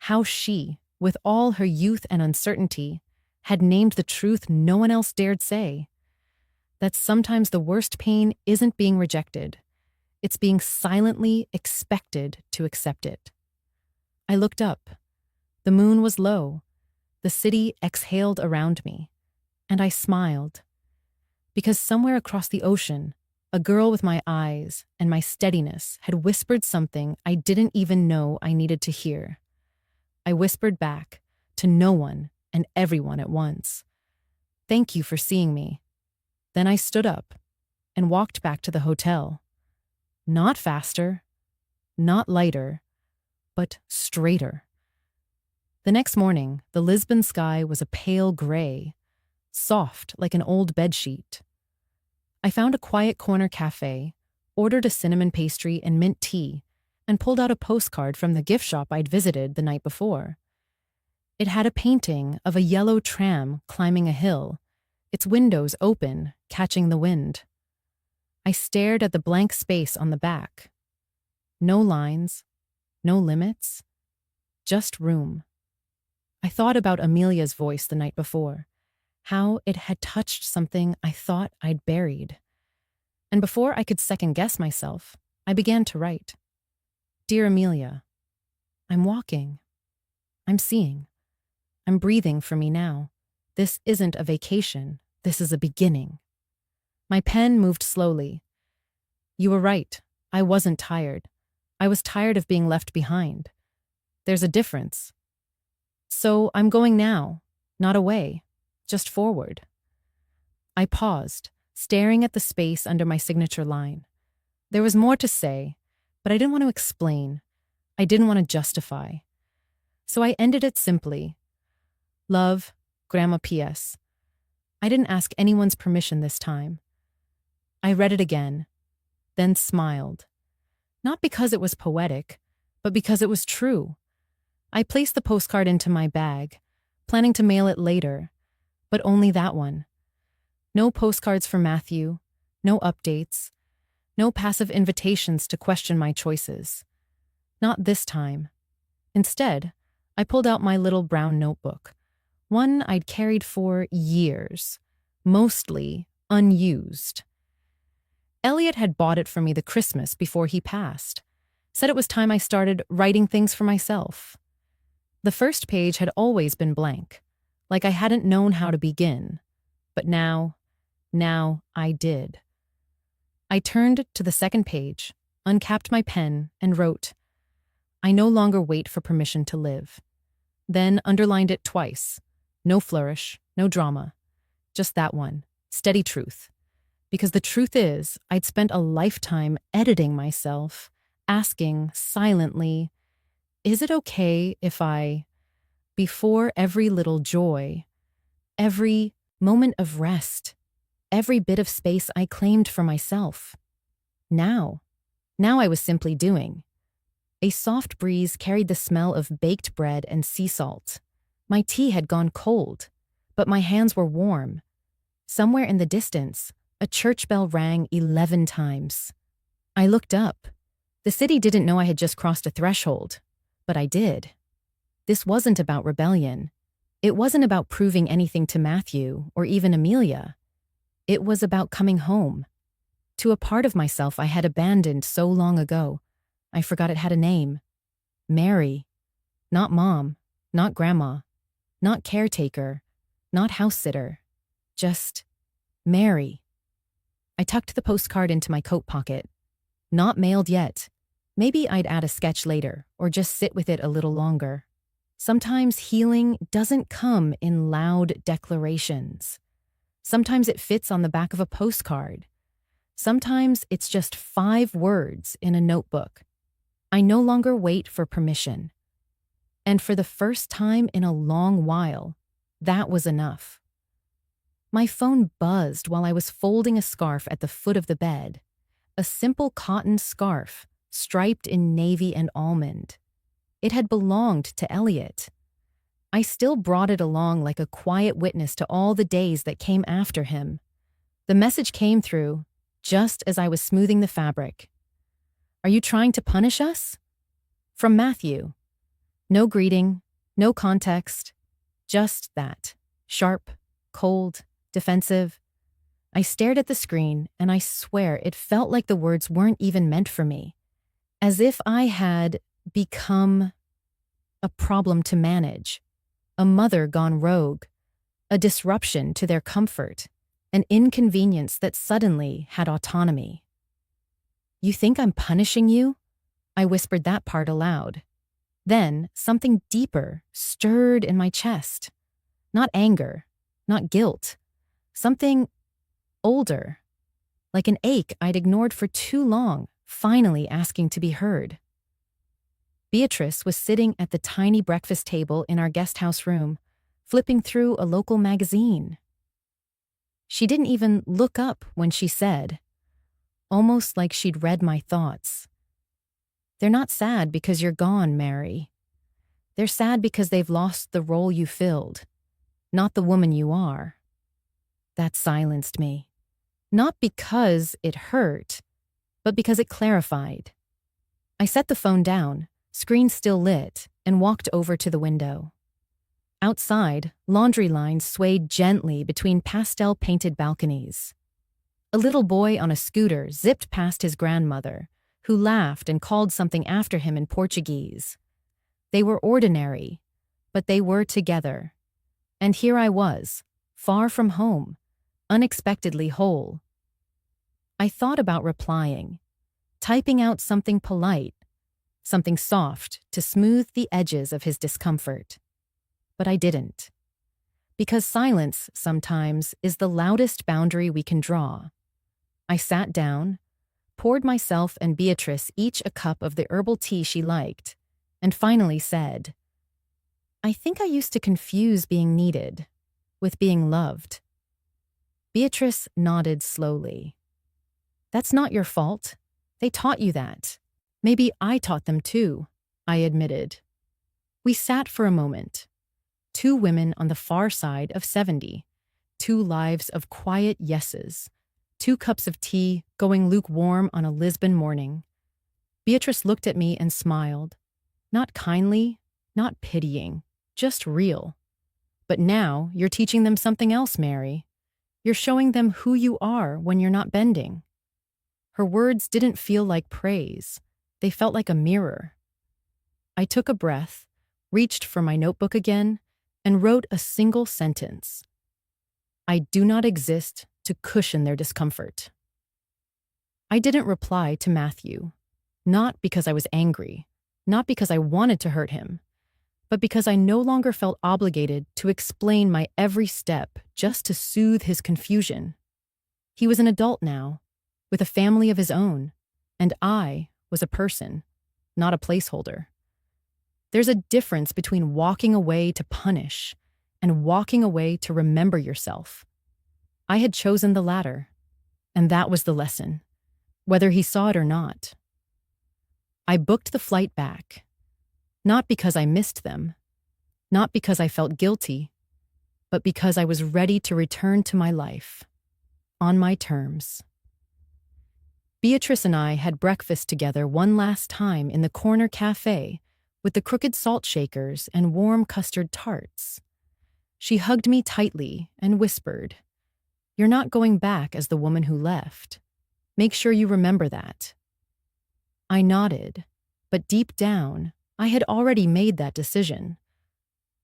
how she, with all her youth and uncertainty, had named the truth no one else dared say, that sometimes the worst pain isn't being rejected, it's being silently expected to accept it. I looked up. The moon was low. The city exhaled around me, and I smiled. Because somewhere across the ocean, a girl with my eyes and my steadiness had whispered something I didn't even know I needed to hear. I whispered back, to no one and everyone at once, "Thank you for seeing me." Then I stood up and walked back to the hotel. Not faster, not lighter, but straighter. The next morning, the Lisbon sky was a pale gray, soft like an old bedsheet. I found a quiet corner cafe, ordered a cinnamon pastry and mint tea, and pulled out a postcard from the gift shop I'd visited the night before. It had a painting of a yellow tram climbing a hill, its windows open, catching the wind. I stared at the blank space on the back. No lines, no limits, just room. I thought about Amelia's voice the night before, how it had touched something I thought I'd buried. And before I could second-guess myself, I began to write. "Dear Amelia, I'm walking. I'm seeing. I'm breathing for me now. This isn't a vacation. This is a beginning." My pen moved slowly. You were right. I wasn't tired. I was tired of being left behind. There's a difference. So I'm going now, not away, just forward. I paused, staring at the space under my signature line. There was more to say, but I didn't want to explain. I didn't want to justify. So I ended it simply. Love, Grandma P.S. I didn't ask anyone's permission this time. I read it again, then smiled. Not because it was poetic, but because it was true. I placed the postcard into my bag, planning to mail it later, but only that one. No postcards for Matthew, no updates, no passive invitations to question my choices. Not this time. Instead, I pulled out my little brown notebook, one I'd carried for years, mostly unused. Elliot had bought it for me the Christmas before he passed, said it was time I started writing things for myself. The first page had always been blank, like I hadn't known how to begin, but now I did. I turned to the second page, uncapped my pen, and wrote, "I no longer wait for permission to live." Then underlined it twice. No flourish, no drama. just that one. Steady truth. Because the truth is, I'd spent a lifetime editing myself, asking silently, is it okay if before every little joy, every moment of rest, every bit of space I claimed for myself? Now I was simply doing. A soft breeze carried the smell of baked bread and sea salt. My tea had gone cold, but my hands were warm. Somewhere in the distance, a church bell rang 11 times. I looked up. The city didn't know I had just crossed a threshold, but I did. This wasn't about rebellion. It wasn't about proving anything to Matthew or even Amelia. It was about coming home. To a part of myself I had abandoned so long ago. I forgot it had a name. Mary. Not mom, not grandma, not caretaker, not house sitter. Just Mary. I tucked the postcard into my coat pocket. Not mailed yet. Maybe I'd add a sketch later, or just sit with it a little longer. Sometimes healing doesn't come in loud declarations. Sometimes it fits on the back of a postcard. Sometimes it's just 5 words in a notebook. I no longer wait for permission. And for the first time in a long while, that was enough. My phone buzzed while I was folding a scarf at the foot of the bed. A simple cotton scarf, striped in navy and almond. It had belonged to Elliot. I still brought it along like a quiet witness to all the days that came after him. The message came through just as I was smoothing the fabric. Are you trying to punish us? From Matthew. No greeting, no context, just that. Sharp, cold, defensive. I stared at the screen, and I swear it felt like the words weren't even meant for me. As if I had become a problem to manage, a mother gone rogue, a disruption to their comfort, an inconvenience that suddenly had autonomy. You think I'm punishing you? I whispered that part aloud. Then something deeper stirred in my chest. Not anger, not guilt. Something older, like an ache I'd ignored for too long, finally asking to be heard. Beatrice was sitting at the tiny breakfast table in our guest house room, flipping through a local magazine. She didn't even look up when she said, almost like she'd read my thoughts, "They're not sad because you're gone, Mary. They're sad because they've lost the role you filled, not the woman you are." That silenced me. Not because it hurt, but because it clarified. I set the phone down, screen still lit, and walked over to the window. Outside, laundry lines swayed gently between pastel-painted balconies. A little boy on a scooter zipped past his grandmother, who laughed and called something after him in Portuguese. They were ordinary, but they were together. And here I was, far from home, unexpectedly whole. I thought about replying, typing out something polite, something soft to smooth the edges of his discomfort. But I didn't. Because silence, sometimes, is the loudest boundary we can draw. I sat down, poured myself and Beatrice each a cup of the herbal tea she liked, and finally said, "I think I used to confuse being needed with being loved." Beatrice nodded slowly. "That's not your fault. They taught you that. Maybe I taught them too," I admitted. We sat for a moment. 2 women on the far side of 70. 2 lives of quiet yeses. 2 cups of tea going lukewarm on a Lisbon morning. Beatrice looked at me and smiled. Not kindly, not pitying, just real. "But now you're teaching them something else, Mary. You're showing them who you are when you're not bending." Her words didn't feel like praise. They felt like a mirror. I took a breath, reached for my notebook again, and wrote a single sentence. "I do not exist to cushion their discomfort." I didn't reply to Matthew, not because I was angry, not because I wanted to hurt him, but because I no longer felt obligated to explain my every step just to soothe his confusion. He was an adult now, with a family of his own, and I was a person, not a placeholder. There's a difference between walking away to punish and walking away to remember yourself. I had chosen the latter, and that was the lesson, whether he saw it or not. I booked the flight back, not because I missed them, not because I felt guilty, but because I was ready to return to my life, on my terms. Beatrice and I had breakfast together one last time in the corner cafe with the crooked salt shakers and warm custard tarts. She hugged me tightly and whispered, "You're not going back as the woman who left. Make sure you remember that." I nodded, but deep down, I had already made that decision.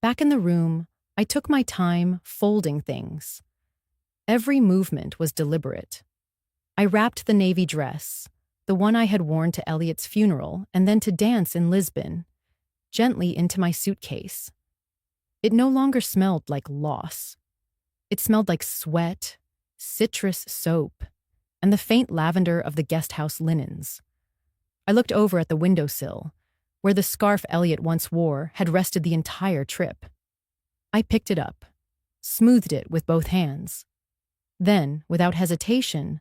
Back in the room, I took my time folding things. Every movement was deliberate. I wrapped the navy dress, the one I had worn to Elliot's funeral and then to dance in Lisbon, gently into my suitcase. It no longer smelled like loss. It smelled like sweat, citrus soap, and the faint lavender of the guest house linens. I looked over at the windowsill, where the scarf Elliot once wore had rested the entire trip. I picked it up, smoothed it with both hands. Then, without hesitation,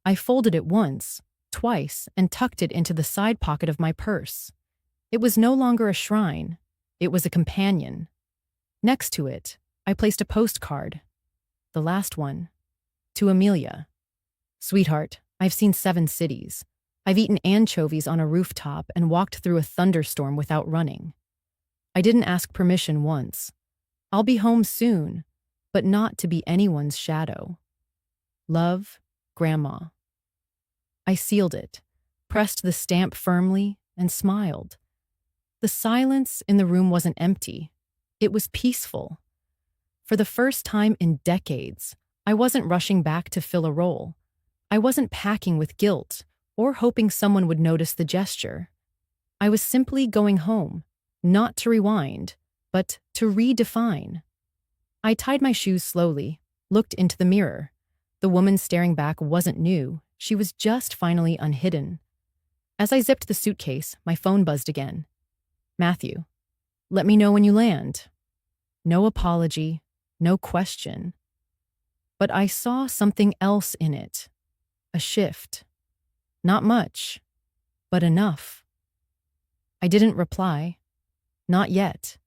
I folded it once, twice, and tucked it into the side pocket of my purse. It was no longer a shrine. It was a companion. Next to it, I placed a postcard, the last one, to Amelia. "Sweetheart, I've seen 7 cities. I've eaten anchovies on a rooftop and walked through a thunderstorm without running. I didn't ask permission once. I'll be home soon, but not to be anyone's shadow. Love, Grandma." I sealed it, pressed the stamp firmly, and smiled. The silence in the room wasn't empty. It was peaceful. For the first time in decades, I wasn't rushing back to fill a role. I wasn't packing with guilt or hoping someone would notice the gesture. I was simply going home, not to rewind, but to redefine. I tied my shoes slowly, looked into the mirror. The woman staring back wasn't new. She was just finally unhidden. As I zipped the suitcase, my phone buzzed again. "Matthew, let me know when you land." No apology, no question. But I saw something else in it. A shift. Not much, but enough. I didn't reply. Not yet.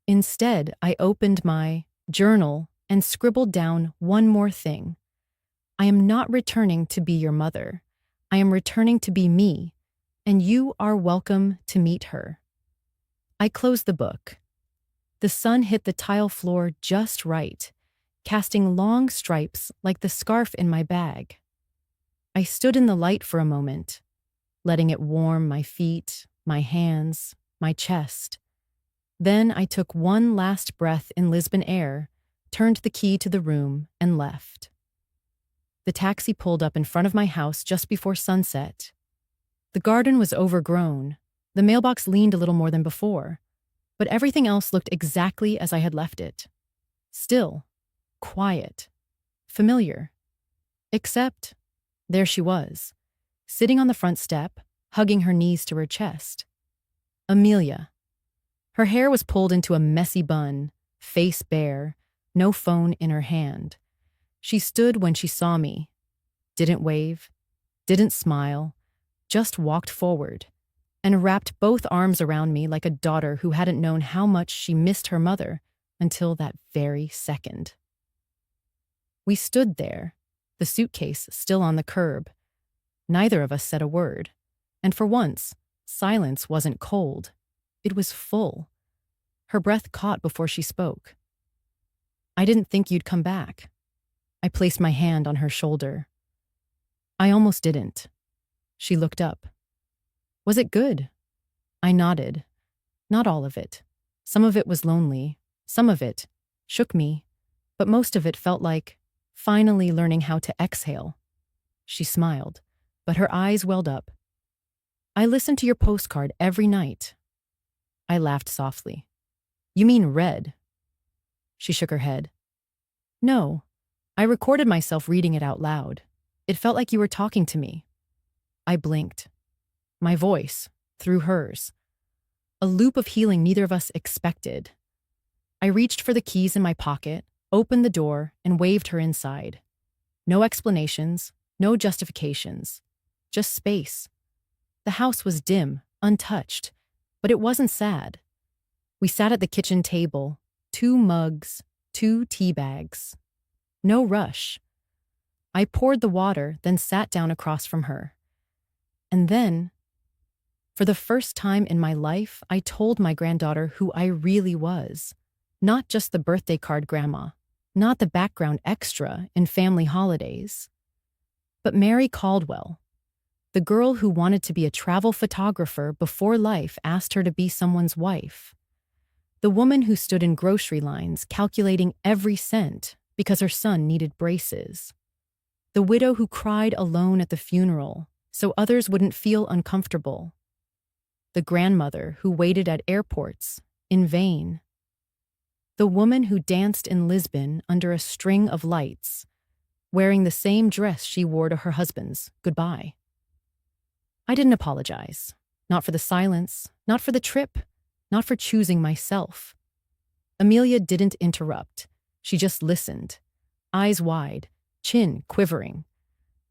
Instead, I opened my journal and scribbled down one more thing. I am not returning to be your mother. I am returning to be me, and you are welcome to meet her. I closed the book. The sun hit the tile floor just right, casting long stripes like the scarf in my bag. I stood in the light for a moment, letting it warm my feet, my hands, my chest. Then I took one last breath in Lisbon air, turned the key to the room, and left. The taxi pulled up in front of my house just before sunset. The garden was overgrown. The mailbox leaned a little more than before, but everything else looked exactly as I had left it. Still, quiet, familiar. Except, there she was, sitting on the front step, hugging her knees to her chest. Amelia. Her hair was pulled into a messy bun, face bare, no phone in her hand. She stood when she saw me, didn't wave, didn't smile, just walked forward, and wrapped both arms around me like a daughter who hadn't known how much she missed her mother until that very second. We stood there, the suitcase still on the curb. Neither of us said a word, and for once, silence wasn't cold. It was full. Her breath caught before she spoke. "I didn't think you'd come back." I placed my hand on her shoulder. "I almost didn't." She looked up. "Was it good?" I nodded. Not all of it. Some of it was lonely. Some of it shook me. But most of it felt like finally learning how to exhale. She smiled, but her eyes welled up. "I listen to your postcard every night." I laughed softly. You mean read? She shook her head. No, I recorded myself reading it out loud. It felt like you were talking to me. I blinked. My voice, through hers. A loop of healing neither of us expected. I reached for the keys in my pocket, opened the door, and waved her inside. No explanations, no justifications. Just space. The house was dim, untouched, but it wasn't sad. We sat at the kitchen table, 2 mugs, 2 tea bags. No rush. I poured the water, then sat down across from her. And then, for the first time in my life, I told my granddaughter who I really was. Not just the birthday card grandma, not the background extra in family holidays, but Mary Caldwell, the girl who wanted to be a travel photographer before life asked her to be someone's wife. The woman who stood in grocery lines calculating every cent because her son needed braces. The widow who cried alone at the funeral so others wouldn't feel uncomfortable. The grandmother who waited at airports in vain. The woman who danced in Lisbon under a string of lights, wearing the same dress she wore to her husband's goodbye. I didn't apologize. Not for the silence, not for the trip, not for choosing myself. Amelia didn't interrupt. She just listened, eyes wide, chin quivering.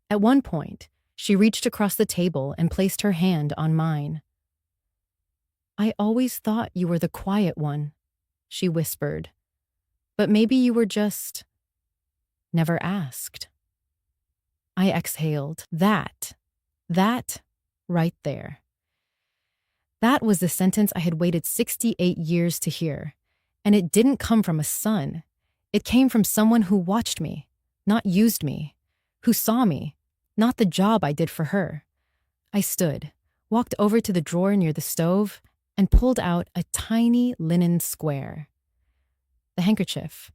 At one point, she reached across the table and placed her hand on mine. I always thought you were the quiet one, she whispered. But maybe you were just never asked. I exhaled. That right there. That was the sentence I had waited 68 years to hear. And it didn't come from a son. It came from someone who watched me, not used me, who saw me, not the job I did for her. I stood, walked over to the drawer near the stove, and pulled out a tiny linen square. The handkerchief,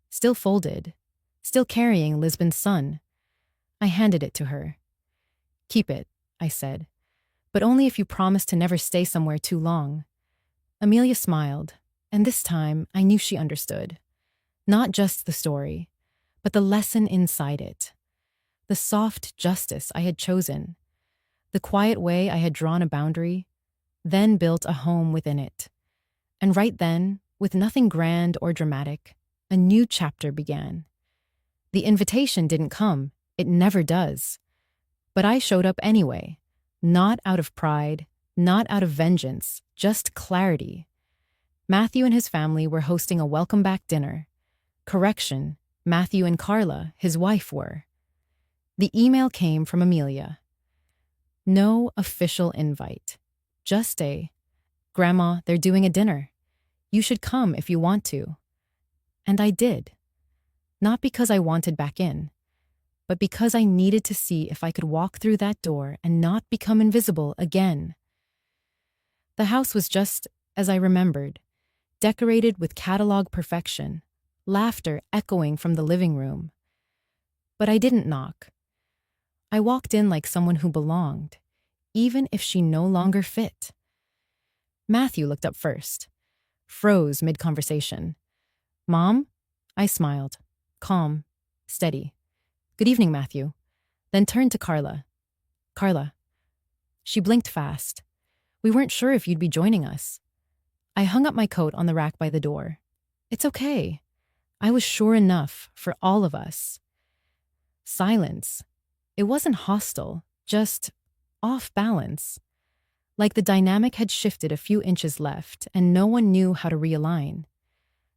still folded, still carrying Lisbon's son. I handed it to her. Keep it, I said, but only if you promise to never stay somewhere too long. Amelia smiled, and this time I knew she understood. Not just the story, but the lesson inside it. The soft justice I had chosen. The quiet way I had drawn a boundary, then built a home within it. And right then, with nothing grand or dramatic, a new chapter began. The invitation didn't come. It never does. But I showed up anyway, not out of pride, not out of vengeance, just clarity. Matthew and his family were hosting a welcome back dinner. Correction, Matthew and Carla, his wife, were. The email came from Amelia. No official invite. Just a, Grandma, they're doing a dinner. You should come if you want to. And I did. Not because I wanted back in, but because I needed to see if I could walk through that door and not become invisible again. The house was just as I remembered, decorated with catalog perfection, laughter echoing from the living room. But I didn't knock. I walked in like someone who belonged, even if she no longer fit. Matthew looked up first, froze mid-conversation. Mom? I smiled, calm, steady. Good evening, Matthew. Then turned to Carla. Carla. She blinked fast. We weren't sure if you'd be joining us. I hung up my coat on the rack by the door. It's okay. I was sure enough for all of us. Silence. It wasn't hostile, just off balance. Like the dynamic had shifted a few inches left and no one knew how to realign.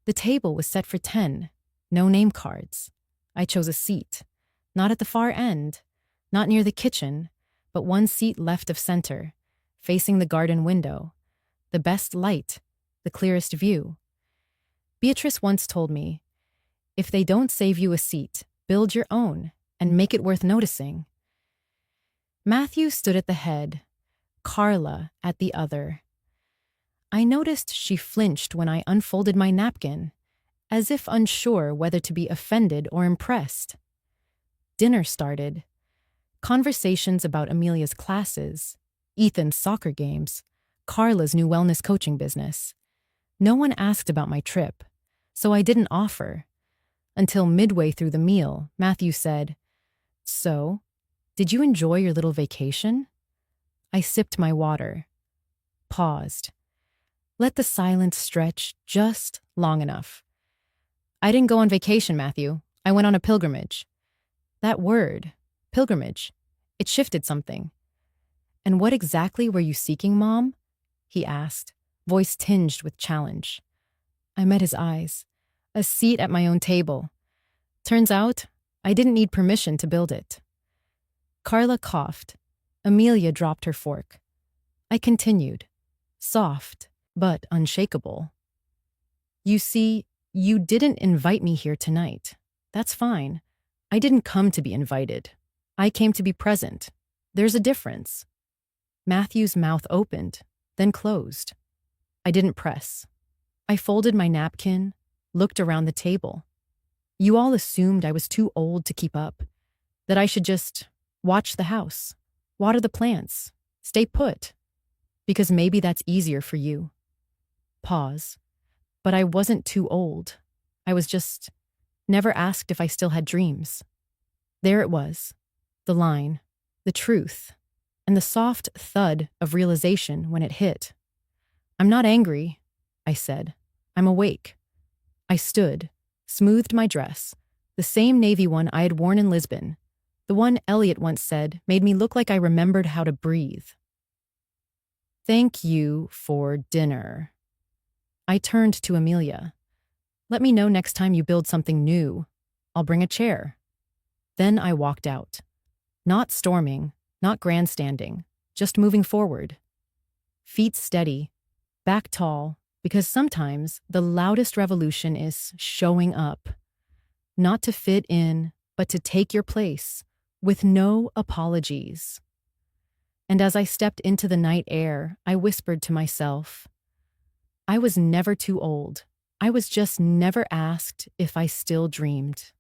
The table was set for 10, no name cards. I chose a seat, not at the far end, not near the kitchen, but one seat left of center, facing the garden window, the best light, the clearest view. Beatrice once told me, if they don't save you a seat, build your own and make it worth noticing. Matthew stood at the head, Carla at the other. I noticed she flinched when I unfolded my napkin, as if unsure whether to be offended or impressed. Dinner started. Conversations about Amelia's classes, Ethan's soccer games, Carla's new wellness coaching business. No one asked about my trip, so I didn't offer. Until midway through the meal, Matthew said, "So, did you enjoy your little vacation?" I sipped my water, paused, let the silence stretch just long enough. "I didn't go on vacation, Matthew. I went on a pilgrimage." That word, pilgrimage, it shifted something. "And what exactly were you seeking, Mom?" he asked, voice tinged with challenge. I met his eyes. A seat at my own table. Turns out, I didn't need permission to build it. Carla coughed. Amelia dropped her fork. I continued, soft but unshakable. "You see, you didn't invite me here tonight. That's fine. I didn't come to be invited. I came to be present. There's a difference." Matthew's mouth opened, then closed. I didn't press. I folded my napkin, looked around the table. You all assumed I was too old to keep up, that I should just watch the house, water the plants, stay put, because maybe that's easier for you. Pause. But I wasn't too old. I was just never asked if I still had dreams. There it was, the line, the truth, and the soft thud of realization when it hit. "I'm not angry," I said. "I'm awake." I stood, smoothed my dress, the same navy one I had worn in Lisbon, the one Elliot once said made me look like I remembered how to breathe. "Thank you for dinner." I turned to Amelia. "Let me know next time you build something new. I'll bring a chair." Then I walked out. Not storming, not grandstanding, just moving forward. Feet steady, back tall, because sometimes the loudest revolution is showing up. Not to fit in, but to take your place, with no apologies. And as I stepped into the night air, I whispered to myself, I was never too old. I was just never asked if I still dreamed.